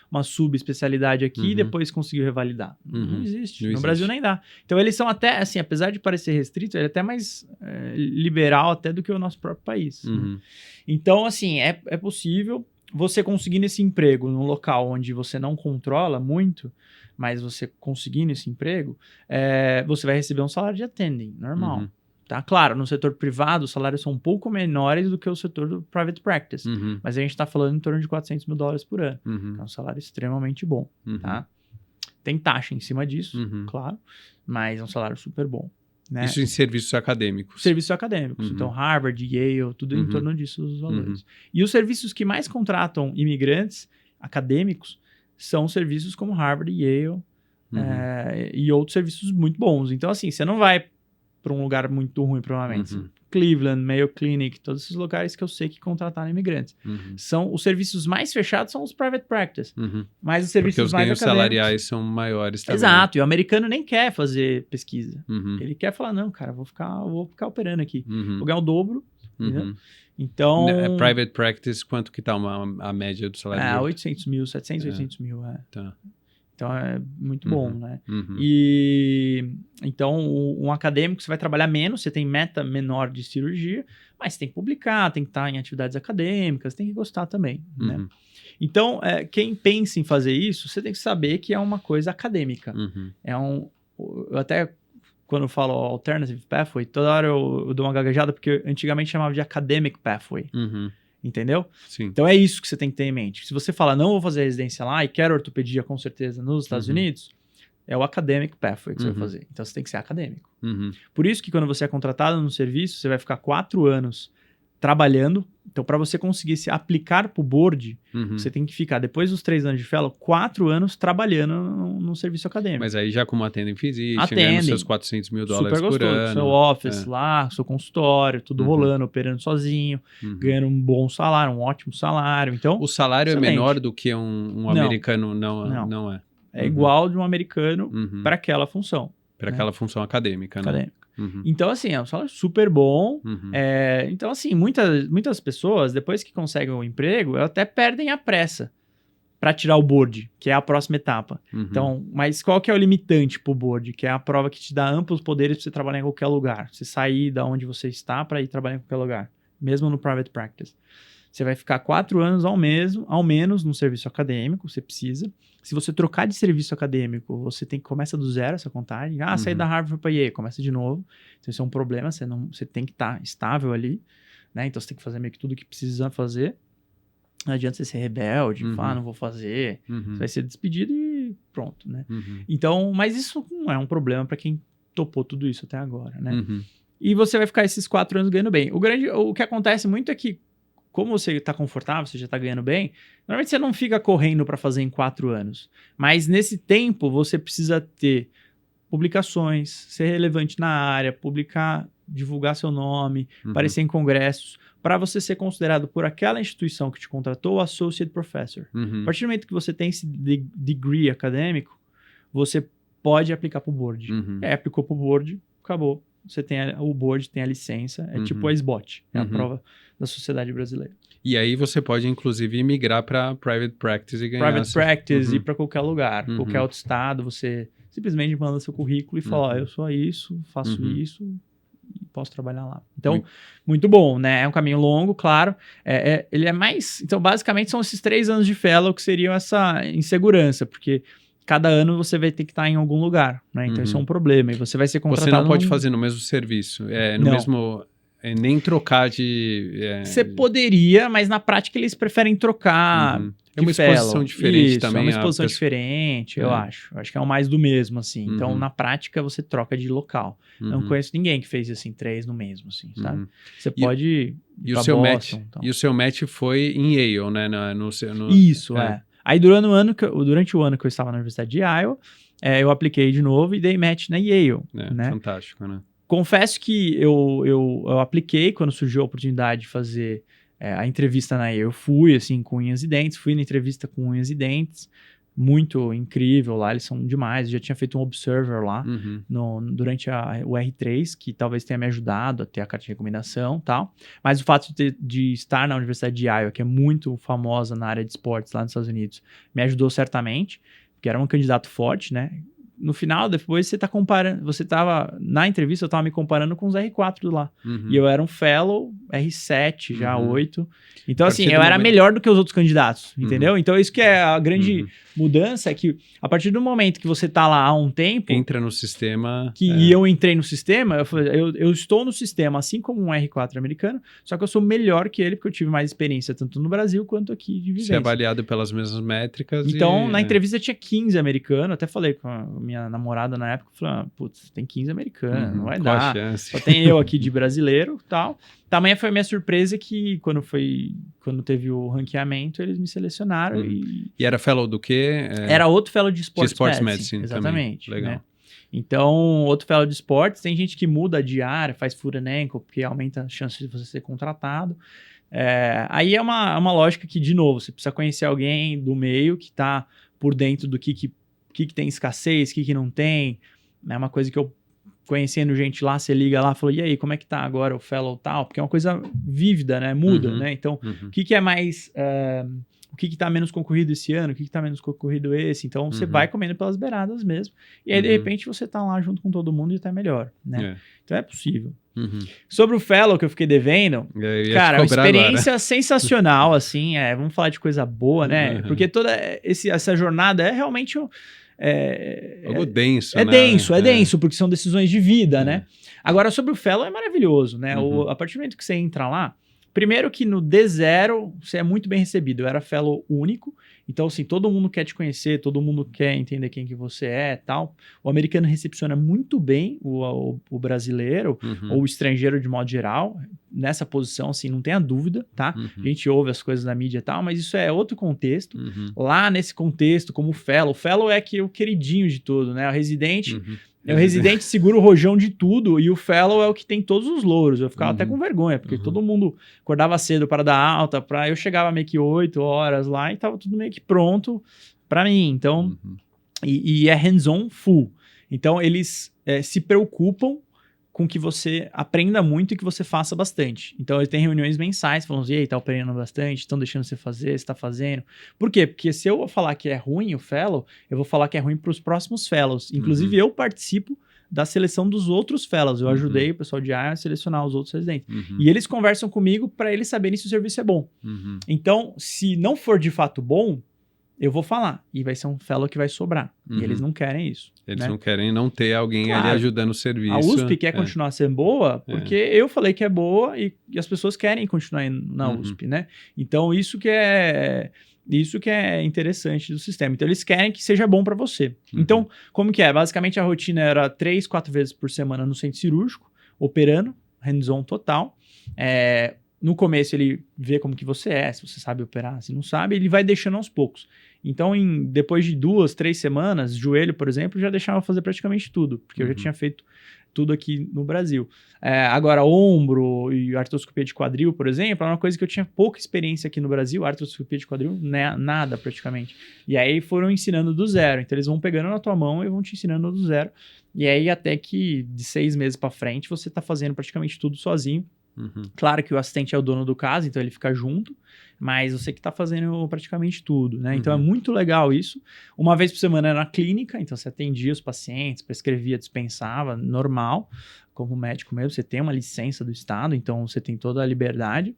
uma subespecialidade aqui e depois conseguiu revalidar. Não existe. No Brasil nem dá. Então eles são até, assim, apesar de parecer restrito, ele é até mais liberal até do que o nosso próprio país. Né? Então, assim, é possível você conseguir esse emprego num local onde você não controla muito, mas você conseguindo esse emprego, você vai receber um salário de attending, normal. Tá? Claro, no setor privado, os salários são um pouco menores do que o setor do private practice. Mas a gente está falando em torno de $400 mil por ano. É um salário extremamente bom. Tá? Tem taxa em cima disso, claro, mas é um salário super bom. Né?
Isso em serviços acadêmicos.
Serviços acadêmicos. Então, Harvard, Yale, tudo em torno disso, os valores. E os serviços que mais contratam imigrantes acadêmicos são serviços como Harvard, Yale e outros serviços muito bons. Então, assim, você não vai para um lugar muito ruim, provavelmente. Cleveland, Mayo Clinic, todos esses lugares que eu sei que contrataram imigrantes. São os serviços mais fechados, são os private practice. Mas os serviços
porque os
mais
ganhos salariais são maiores também.
Exato, e o americano nem quer fazer pesquisa. Ele quer falar, não, cara, vou ficar operando aqui. Vou ganhar o dobro. Então...
Private practice, quanto que tá a média do salário?
800 mil, 700, 800 mil.
Tá.
Então, é muito bom, né? E, então, um acadêmico, você vai trabalhar menos, você tem meta menor de cirurgia, mas você tem que publicar, tem que estar em atividades acadêmicas, tem que gostar também, né? Então, quem pensa em fazer isso, você tem que saber que é uma coisa acadêmica. Eu até, quando eu falo alternative pathway, toda hora eu dou uma gaguejada, porque antigamente chamava de academic pathway. Entendeu?
Sim.
Então é isso que você tem que ter em mente. Se você fala, não vou fazer residência lá e quero ortopedia com certeza nos Estados Unidos, é o academic pathway que você vai fazer. Então você tem que ser acadêmico. Por isso que quando você é contratado no serviço, você vai ficar 4 anos trabalhando. Então, para você conseguir se aplicar para o board, você tem que ficar, depois dos 3 anos de fellow, 4 anos trabalhando no serviço acadêmico.
Mas aí já como attending physician, ganhando seus $400 mil por ano.
Seu office lá, seu consultório, tudo rolando, operando sozinho, ganhando um bom salário, um ótimo salário. Então,
o salário
excelente.
É menor do que um americano? Não é.
É igual de um americano para aquela função.
Para aquela função acadêmica, né?
Então, assim, é um salário super bom. Então, assim, muitas pessoas, depois que conseguem o emprego, elas até perdem a pressa para tirar o board, que é a próxima etapa. Então, mas qual que é o limitante pro board? Que é a prova que te dá amplos poderes para você trabalhar em qualquer lugar. Você sair da onde você está para ir trabalhar em qualquer lugar. Mesmo no private practice. Você vai ficar 4 anos ao menos no serviço acadêmico, você precisa. Se você trocar de serviço acadêmico, você começa do zero essa contagem. Sair da Harvard para Yale, começa de novo. Então isso é um problema, você tem que estar estável ali, né? Então você tem que fazer meio que tudo que precisa fazer. Não adianta você ser rebelde, falar, não vou fazer. Você vai ser despedido e pronto, né? Então, mas isso não é um problema para quem topou tudo isso até agora, né? E você vai ficar esses 4 anos ganhando bem. O que acontece muito é que, como você está confortável, você já está ganhando bem, normalmente você não fica correndo para fazer em 4 anos. Mas nesse tempo, você precisa ter publicações, ser relevante na área, divulgar seu nome, aparecer em congressos, para você ser considerado por aquela instituição que te contratou Associate Professor. A partir do momento que você tem esse degree acadêmico, você pode aplicar para o board. Aplicou para o board, acabou. Você tem o board, tem a licença, é tipo a SBOT, é a prova da Sociedade Brasileira.
E aí você pode, inclusive, migrar para private practice e ganhar...
Private practice, ir para qualquer lugar, qualquer outro estado, você simplesmente manda seu currículo e fala, eu sou isso, faço isso, e posso trabalhar lá. Então, muito bom, né? É um caminho longo, claro. Ele é mais... Então, basicamente, são esses 3 anos de fellow que seriam essa insegurança, porque... Cada ano você vai ter que estar em algum lugar, né? Então isso é um problema. E você vai ser contratado...
Você não pode fazer no mesmo serviço, mesmo... nem trocar de...
Você poderia, mas na prática eles preferem trocar
É uma exposição
fellow.
diferente
Isso,
também.
É uma exposição diferente, eu acho. Acho que é o mais do mesmo, assim. Então, na prática, você troca de local. Não conheço ninguém que fez, assim, 3 no mesmo, assim, sabe? Você pode ir pra Boston. Então.
E o seu match foi em Yale, né?
Isso, Aí, durante o ano que eu estava na Universidade de Iowa, eu apliquei de novo e dei match na Yale, né?
Fantástico, né?
Confesso que eu apliquei quando surgiu a oportunidade de fazer a entrevista na Yale. Eu fui, assim, com unhas e dentes. Fui na entrevista com unhas e dentes. Muito incrível lá, eles são demais. Eu já tinha feito um observer lá durante o R3, que talvez tenha me ajudado a ter a carta de recomendação e tal. Mas o fato de estar na Universidade de Iowa, que é muito famosa na área de esportes lá nos Estados Unidos, me ajudou certamente, porque era um candidato forte, né? No final, depois você tá comparando. Na entrevista, eu tava me comparando com os R4 lá. E eu era um fellow R7, já 8. Então, assim, eu era melhor do que os outros candidatos, entendeu? Então, isso que é a grande mudança, é que a partir do momento que você tá lá há um tempo...
Entra no sistema...
E eu entrei no sistema, eu estou no sistema, assim como um R4 americano, só que eu sou melhor que ele, porque eu tive mais experiência, tanto no Brasil quanto aqui de vivência.
Você é avaliado pelas mesmas métricas.
Então, na entrevista tinha 15 americanos, até falei com a minha namorada na época, falou, putz, tem 15 americanos, não vai dar. Só tem eu aqui de brasileiro e tal. Também foi a minha surpresa que quando teve o ranqueamento, eles me selecionaram. E
era fellow do quê?
Era outro fellow de Sports
Medicine
exatamente.
Também. Legal.
Né? Então, outro fellow de esportes, tem gente que muda de área, faz foot and ankle, porque aumenta a chance de você ser contratado. Aí é uma lógica que, de novo, você precisa conhecer alguém do meio que está por dentro do que tem escassez, o que não tem. É uma coisa que eu, conhecendo gente lá, você liga lá e fala, e aí, como é que tá agora o fellow tal? Porque é uma coisa vívida, né? Muda, né? Então, o que é mais... o que tá menos concorrido esse ano? O que tá menos concorrido esse? Então, você vai comendo pelas beiradas mesmo. E aí, de repente, você tá lá junto com todo mundo e tá melhor, né? Então, é possível. Sobre o fellow que eu fiquei devendo, cara, uma experiência sensacional, assim, vamos falar de coisa boa, né? Porque toda essa jornada é realmente...
algo denso,
né? É denso, porque são decisões de vida, né? Agora, sobre o fellow é maravilhoso, né? A partir do momento que você entra lá, primeiro que no D0 você é muito bem recebido. Eu era fellow único, então assim, todo mundo quer te conhecer, todo mundo quer entender quem que você é e tal. O americano recepciona muito bem o brasileiro, ou o estrangeiro de modo geral, nessa posição, assim, não tenha dúvida, tá? A gente ouve as coisas na mídia e tal, mas isso é outro contexto. Lá nesse contexto, como o fellow é que o queridinho de tudo, né? O residente... O residente segura o rojão de tudo e o fellow é o que tem todos os louros. Eu ficava até com vergonha, porque todo mundo acordava cedo para dar alta, eu chegava meio que 8 horas lá e tava tudo meio que pronto para mim. Então, e é hands-on full. Então, eles se preocupam com que você aprenda muito e que você faça bastante. Então, ele tem reuniões mensais, falando, e aí, tá aprendendo bastante, estão deixando você fazer, você tá fazendo. Por quê? Porque se eu falar que é ruim o fellow, eu vou falar que é ruim para os próximos fellows. Inclusive, eu participo da seleção dos outros fellows. Eu ajudei o pessoal de Iowa a selecionar os outros residentes. E eles conversam comigo para eles saberem se o serviço é bom. Então, se não for de fato bom, eu vou falar. E vai ser um fellow que vai sobrar. E eles não querem isso.
Eles não querem não ter alguém ali ajudando o serviço.
A USP quer continuar sendo boa porque eu falei que é boa e as pessoas querem continuar indo na USP, né? Então, isso que é interessante do sistema. Então, eles querem que seja bom para você. Então, como que é? Basicamente, a rotina era 3, 4 vezes por semana no centro cirúrgico, operando, hands-on total. No começo, ele vê como que você é, se você sabe operar, se não sabe, ele vai deixando aos poucos. Então, depois de 2, 3 semanas, joelho, por exemplo, já deixava fazer praticamente tudo, porque eu já tinha feito tudo aqui no Brasil. Agora, ombro e artroscopia de quadril, por exemplo, é uma coisa que eu tinha pouca experiência aqui no Brasil, artroscopia de quadril, nada praticamente. E aí foram ensinando do zero. Então, eles vão pegando na tua mão e vão te ensinando do zero. E aí, até que de 6 meses para frente, você tá fazendo praticamente tudo sozinho. Claro que o assistente é o dono do caso, então ele fica junto, mas você que tá fazendo praticamente tudo, né? Então é muito legal isso. Uma vez por semana era na clínica, então você atendia os pacientes, prescrevia, dispensava, normal, como médico mesmo, você tem uma licença do estado, então você tem toda a liberdade.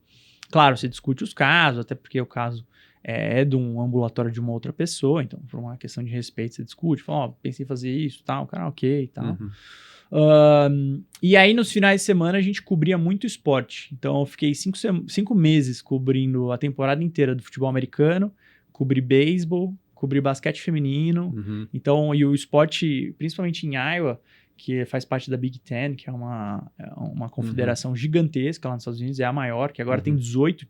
Claro, você discute os casos, até porque o caso é de um ambulatório de uma outra pessoa, então por uma questão de respeito você discute, fala, pensei em fazer isso, tal, o cara ok e tal. E aí, nos finais de semana, a gente cobria muito esporte. Então, eu fiquei 5 meses cobrindo a temporada inteira do futebol americano, cobri beisebol, cobri basquete feminino. Então, e o esporte, principalmente em Iowa, que faz parte da Big Ten, que é uma confederação gigantesca lá nos Estados Unidos, é a maior, que agora tem 18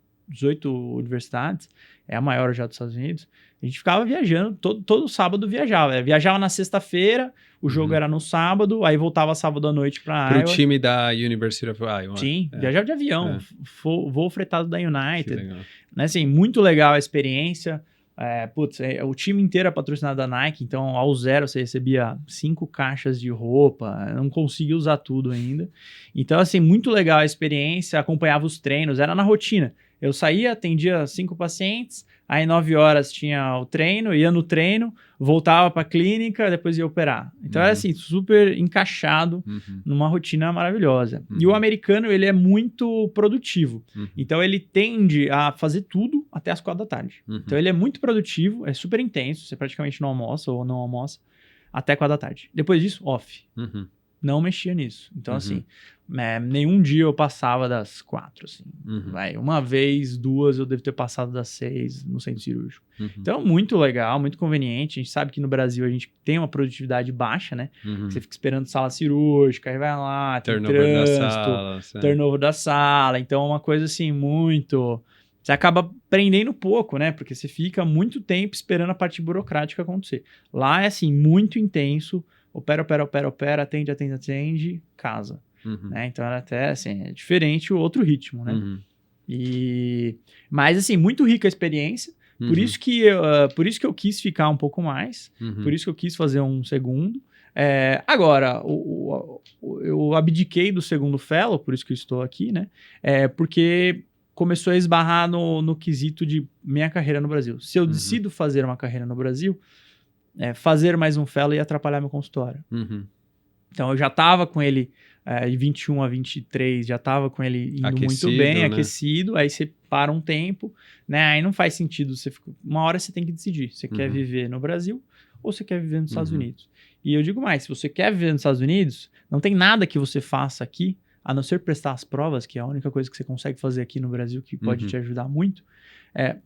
universidades, é a maior já dos Estados Unidos. A gente ficava viajando, todo sábado viajava. Viajava na sexta-feira, o jogo era no sábado, aí voltava sábado à noite para Iowa.
Pro time da University of Iowa.
Sim, viajava de avião, voo fretado da United.
Que legal.
Né, assim, muito legal a experiência. O time inteiro é patrocinado da Nike, então ao zero você recebia 5 caixas de roupa, não conseguia usar tudo ainda. Então, assim, muito legal a experiência, acompanhava os treinos, era na rotina. Eu saía, atendia 5 pacientes, aí 9 horas tinha o treino, ia no treino, voltava para a clínica, depois ia operar. Então era assim, super encaixado numa rotina maravilhosa. E o americano, ele é muito produtivo. Então ele tende a fazer tudo até as 4 da tarde. Então ele é muito produtivo, é super intenso, você praticamente não almoça ou não almoça até 4 da tarde. Depois disso, off. Não mexia nisso. Então, assim, nenhum dia eu passava das 4, assim. Uma vez, 2, eu devo ter passado das 6 no centro cirúrgico. Então, muito legal, muito conveniente. A gente sabe que no Brasil a gente tem uma produtividade baixa, né? Você fica esperando sala cirúrgica, aí vai lá, tem trânsito, turnover da sala. Então, é uma coisa, assim, muito... Você acaba prendendo pouco, né? Porque você fica muito tempo esperando a parte burocrática acontecer. Lá é, assim, muito intenso. Opera, atende, casa. Né? Então era até assim, é diferente o outro ritmo, né? Mas assim, muito rica a experiência. Por isso que eu quis ficar um pouco mais. Por isso que eu quis fazer um segundo. Agora, eu abdiquei do segundo fellow, por isso que eu estou aqui, né? Porque começou a esbarrar no quesito de minha carreira no Brasil. Se eu decido fazer uma carreira no Brasil, fazer mais um fellow ia atrapalhar meu consultório. Então eu já estava com ele de 21 a 23, já estava com ele indo aquecido, muito bem, né? Aquecido, aí você para um tempo, né? Aí não faz sentido, uma hora você tem que decidir, você quer viver no Brasil ou você quer viver nos Estados Unidos. E eu digo mais, se você quer viver nos Estados Unidos, não tem nada que você faça aqui, a não ser prestar as provas, que é a única coisa que você consegue fazer aqui no Brasil, que pode te ajudar muito.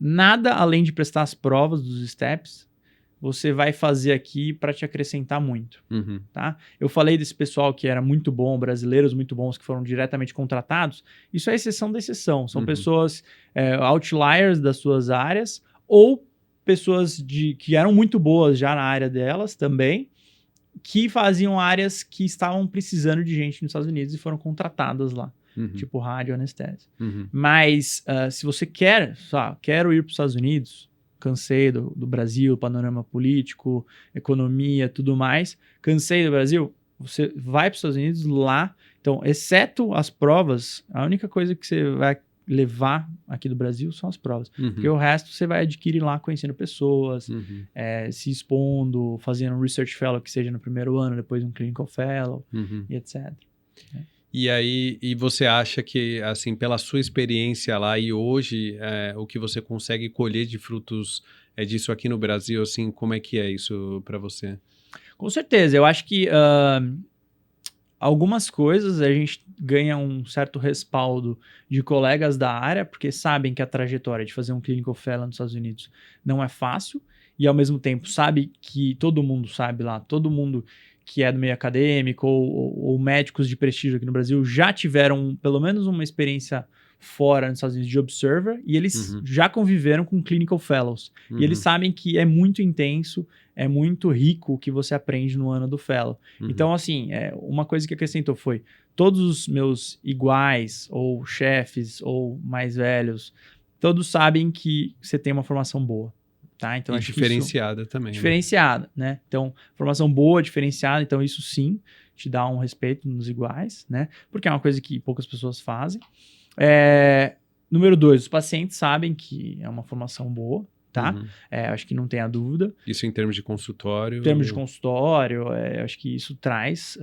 Nada além de prestar as provas dos steps, você vai fazer aqui para te acrescentar muito, tá? Eu falei desse pessoal que era muito bom, brasileiros muito bons que foram diretamente contratados. Isso é exceção da exceção. São pessoas outliers das suas áreas ou pessoas que eram muito boas já na área delas também, que faziam áreas que estavam precisando de gente nos Estados Unidos e foram contratadas lá, tipo rádio, anestésia. Mas se você quero ir para os Estados Unidos, cansei do Brasil, panorama político, economia, tudo mais. Cansei do Brasil, você vai para os Estados Unidos lá. Então, exceto as provas, a única coisa que você vai levar aqui do Brasil são as provas. Porque o resto você vai adquirir lá conhecendo pessoas, se expondo, fazendo um research fellow que seja no primeiro ano, depois um clinical fellow, e etc.
E aí, você acha que, assim, pela sua experiência lá e hoje, o que você consegue colher de frutos disso aqui no Brasil, assim, como é que é isso para você?
Com certeza, eu acho que algumas coisas a gente ganha um certo respaldo de colegas da área, porque sabem que a trajetória de fazer um clinical fellow nos Estados Unidos não é fácil, e ao mesmo tempo sabe que todo mundo sabe lá, todo mundo que é do meio acadêmico ou médicos de prestígio aqui no Brasil já tiveram pelo menos uma experiência fora nos Estados Unidos de observer e eles já conviveram com clinical fellows. E eles sabem que é muito intenso, é muito rico o que você aprende no ano do fellow. Então, assim, uma coisa que acrescentou foi todos os meus iguais ou chefes ou mais velhos, todos sabem que você tem uma formação boa. Tá? Então,
e
acho
diferenciada
que
também.
Diferenciada, né? Então, formação boa, diferenciada, então isso sim te dá um respeito nos iguais, né? Porque é uma coisa que poucas pessoas fazem. Número 2, os pacientes sabem que é uma formação boa, tá? Acho que não tem a dúvida.
Isso em termos de consultório?
Em termos de consultório, acho que isso traz,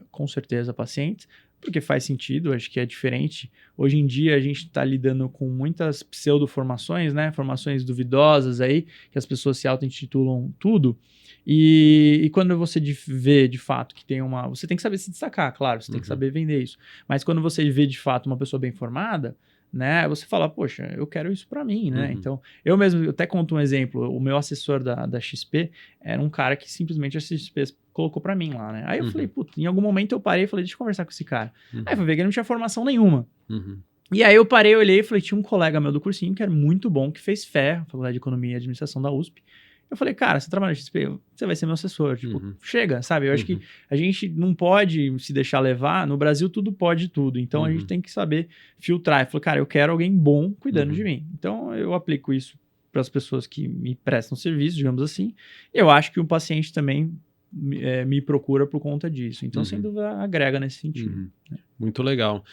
com certeza, pacientes, porque faz sentido, acho que é diferente. Hoje em dia a gente está lidando com muitas pseudo-formações, né? Formações duvidosas aí, que as pessoas se auto-intitulam tudo. E quando você vê de fato que tem você tem que saber se destacar, claro, você tem que saber vender isso. Mas quando você vê de fato uma pessoa bem formada, né? Você fala, poxa, eu quero isso para mim, né?
Uhum.
Então, eu mesmo, eu até conto um exemplo, o meu assessor da XP era um cara que simplesmente a XP colocou para mim lá, né? Aí eu falei, puta, em algum momento eu parei e falei, deixa eu conversar com esse cara. Aí eu fui ver que ele não tinha formação nenhuma. E aí eu parei, olhei e falei, tinha um colega meu do cursinho que era muito bom, que fez FE, Faculdade de Economia e Administração da USP. Eu falei, cara, você trabalha na XP, você vai ser meu assessor. Tipo, chega, sabe? Eu acho que a gente não pode se deixar levar. No Brasil, tudo pode tudo. Então, a gente tem que saber filtrar. Eu falei, cara, eu quero alguém bom cuidando de mim. Então, eu aplico isso para as pessoas que me prestam serviço, digamos assim. Eu acho que um paciente também me procura por conta disso. Então, sem dúvida, agrega nesse sentido. Né?
Muito legal.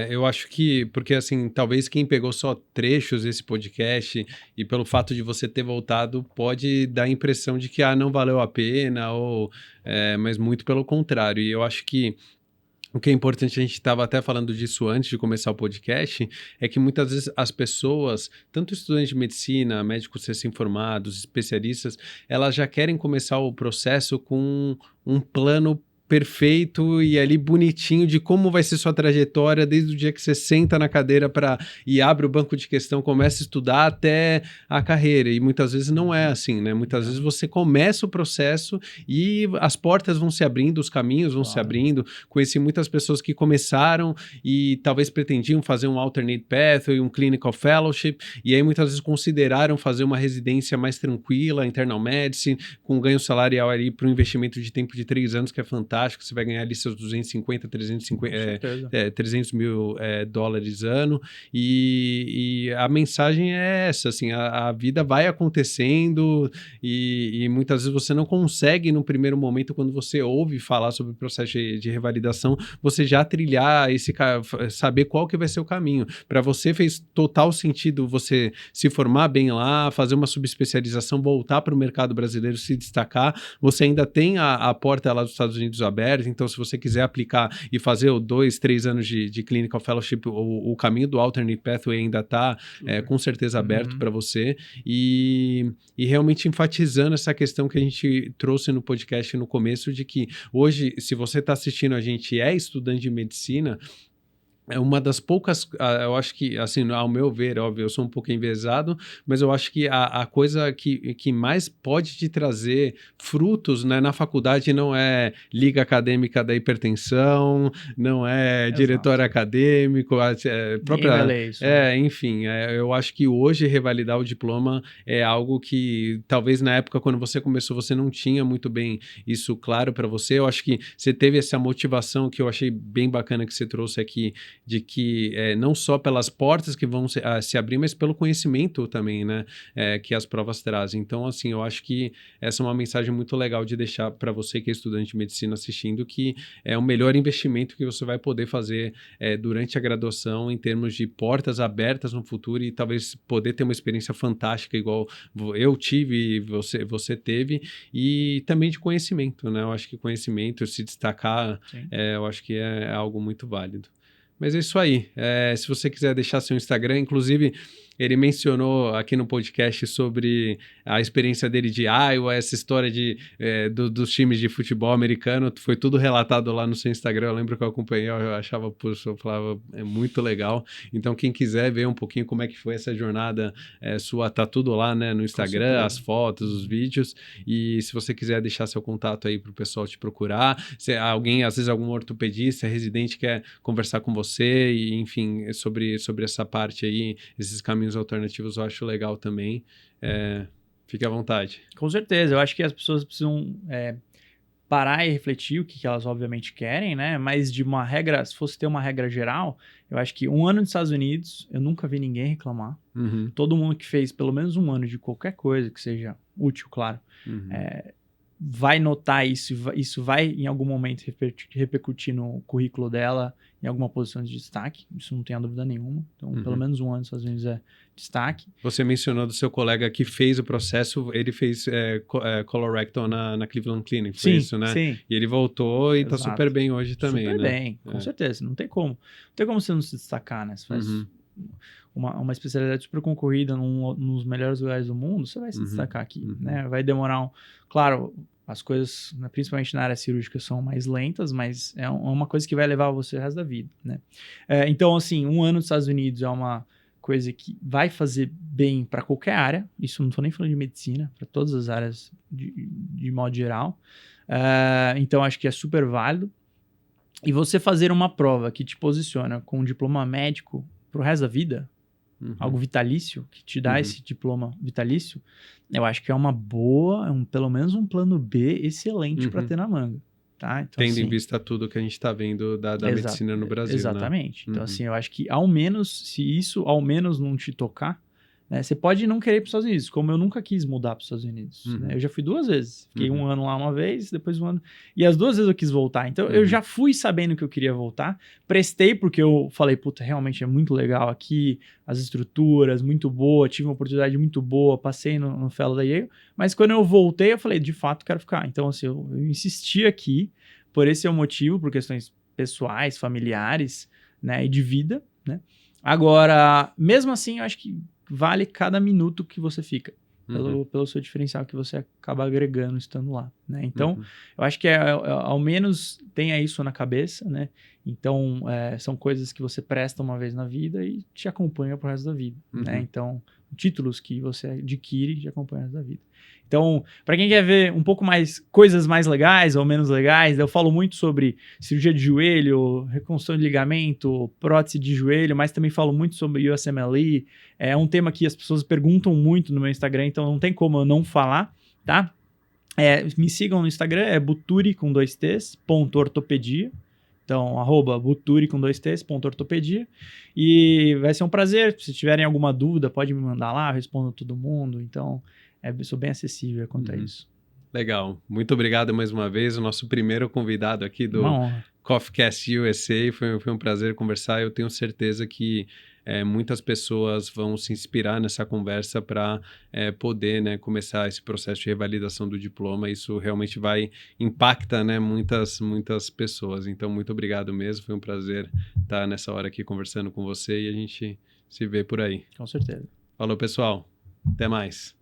Eu acho que, porque assim, talvez quem pegou só trechos desse podcast e pelo fato de você ter voltado, pode dar a impressão de que não valeu a pena, mas muito pelo contrário. E eu acho que o que é importante, a gente estava até falando disso antes de começar o podcast, é que muitas vezes as pessoas, tanto estudantes de medicina, médicos recém-formados, especialistas, elas já querem começar o processo com um plano perfeito e ali bonitinho de como vai ser sua trajetória desde o dia que você senta na cadeira e abre o banco de questão, começa a estudar até a carreira. E muitas vezes não é assim, né? Muitas vezes você começa o processo e as portas vão se abrindo, os caminhos vão se abrindo. Conheci muitas pessoas que começaram e talvez pretendiam fazer um alternate pathway, um clinical fellowship, e aí muitas vezes consideraram fazer uma residência mais tranquila, internal medicine, com ganho salarial ali para um investimento de tempo de 3 anos, que é fantástico. Você vai ganhar ali seus 250, 300 mil dólares ano, e a mensagem é essa, assim, a vida vai acontecendo e muitas vezes você não consegue no primeiro momento, quando você ouve falar sobre o processo de revalidação, você já trilhar saber qual que vai ser o caminho. Para você fez total sentido você se formar bem lá, fazer uma subespecialização, voltar para o mercado brasileiro, se destacar. Você ainda tem a porta lá dos Estados Unidos aberta, então se você quiser aplicar e fazer 2, 3 anos de clinical fellowship, o caminho do alternate pathway ainda está com certeza aberto para você, e realmente enfatizando essa questão que a gente trouxe no podcast no começo, de que hoje, se você está assistindo a gente e é estudante de medicina, é uma das poucas, eu acho que, assim, ao meu ver, óbvio, eu sou um pouco enviesado, mas eu acho que a coisa que mais pode te trazer frutos, né, na faculdade não é liga acadêmica da hipertensão, não é diretor acadêmico, enfim, eu acho que hoje revalidar o diploma é algo que talvez na época quando você começou você não tinha muito bem isso claro para você. Eu acho que você teve essa motivação que eu achei bem bacana que você trouxe aqui, de que não só pelas portas que vão se abrir, mas pelo conhecimento também, né, que as provas trazem. Então, assim, eu acho que essa é uma mensagem muito legal de deixar para você que é estudante de medicina assistindo, que é o melhor investimento que você vai poder fazer durante a graduação, em termos de portas abertas no futuro, e talvez poder ter uma experiência fantástica igual eu tive e você teve, e também de conhecimento, né? Eu acho que conhecimento, se destacar, eu acho que é algo muito válido. Mas é isso aí. Se você quiser deixar seu Instagram, inclusive ele mencionou aqui no podcast sobre a experiência dele de Iowa, essa história dos times de futebol americano, foi tudo relatado lá no seu Instagram. Eu lembro que eu acompanhei, eu achava, puxa, eu falava, é muito legal. Então, quem quiser ver um pouquinho como é que foi essa jornada sua, tá tudo lá, né, no Instagram, as fotos, os vídeos. E se você quiser deixar seu contato aí para o pessoal te procurar, se alguém, às vezes algum ortopedista, residente quer conversar com você, e enfim, sobre essa parte aí, esses caminhos alternativos, eu acho legal também. Fique à vontade.
Com certeza, eu acho que as pessoas precisam parar e refletir o que elas obviamente querem, né? Mas de uma regra, se fosse ter uma regra geral, eu acho que 1 ano nos Estados Unidos, eu nunca vi ninguém reclamar. Todo mundo que fez pelo menos 1 ano de qualquer coisa que seja útil, claro, vai notar isso vai em algum momento repercutir no currículo dela, em alguma posição de destaque, isso não tenho dúvida nenhuma. Então, pelo menos 1 ano nos Estados Unidos é destaque.
Você mencionou do seu colega que fez o processo, ele fez colorectal na Cleveland Clinic, foi isso, né?
Sim.
E ele voltou e está super bem hoje também,
super
né?
Bem, com certeza, não tem como você não se destacar, né? Você faz uma especialidade super concorrida nos melhores lugares do mundo, você vai se destacar aqui, né? Vai demorar claro, as coisas, né, principalmente na área cirúrgica, são mais lentas, mas é uma coisa que vai levar você o resto da vida, né? Então, assim, 1 ano nos Estados Unidos é uma coisa que vai fazer bem para qualquer área. Isso não estou nem falando de medicina, para todas as áreas de modo geral. Então, acho que é super válido. E você fazer uma prova que te posiciona com um diploma médico pro resto da vida, algo vitalício, que te dá esse diploma vitalício, eu acho que é uma boa, pelo menos um plano B excelente para ter na manga. Tá? Então,
tendo
assim,
em vista tudo que a gente está vendo da medicina no Brasil,
exatamente.
Né?
Então, assim, eu acho que ao menos, se isso ao menos não te tocar, né, você pode não querer ir para os Estados Unidos, como eu nunca quis mudar para os Estados Unidos. Né? Eu já fui 2 vezes. Fiquei 1 ano lá uma vez, depois 1 ano... E as 2 vezes eu quis voltar. Então, eu já fui sabendo que eu queria voltar. Prestei porque eu falei, puta, realmente é muito legal aqui, as estruturas, muito boa, tive uma oportunidade muito boa, passei no Fellow da Yale. Mas quando eu voltei, eu falei, de fato, quero ficar. Então, assim, eu insisti aqui, por esse é o motivo, por questões pessoais, familiares, né, e de vida, né? Agora, mesmo assim, eu acho que vale cada minuto que você fica, pelo seu diferencial que você acaba agregando estando lá, né? Então, eu acho que ao menos tenha isso na cabeça, né? Então, são coisas que você presta uma vez na vida e te acompanha pro resto da vida, né? Então, títulos que você adquire te acompanham o resto da vida. Então, para quem quer ver um pouco mais coisas mais legais ou menos legais, eu falo muito sobre cirurgia de joelho, reconstrução de ligamento, prótese de joelho, mas também falo muito sobre USMLE. É um tema que as pessoas perguntam muito no meu Instagram, então não tem como eu não falar, tá? Me sigam no Instagram, é buturi com 2 T's, .ortopedia. Então, @buturi com 2 T's, .ortopedia. E vai ser um prazer. Se tiverem alguma dúvida, pode me mandar lá, eu respondo todo mundo. Então, eu sou bem acessível quanto a isso.
Legal. Muito obrigado mais uma vez. O nosso primeiro convidado aqui do
Uma honra.
CoffeeCast USA. Foi um prazer conversar. Eu tenho certeza que muitas pessoas vão se inspirar nessa conversa para poder, né, começar esse processo de revalidação do diploma. Isso realmente impacta, né, muitas pessoas. Então, muito obrigado mesmo. Foi um prazer estar nessa hora aqui conversando com você e a gente se vê por aí.
Com certeza.
Falou, pessoal. Até mais.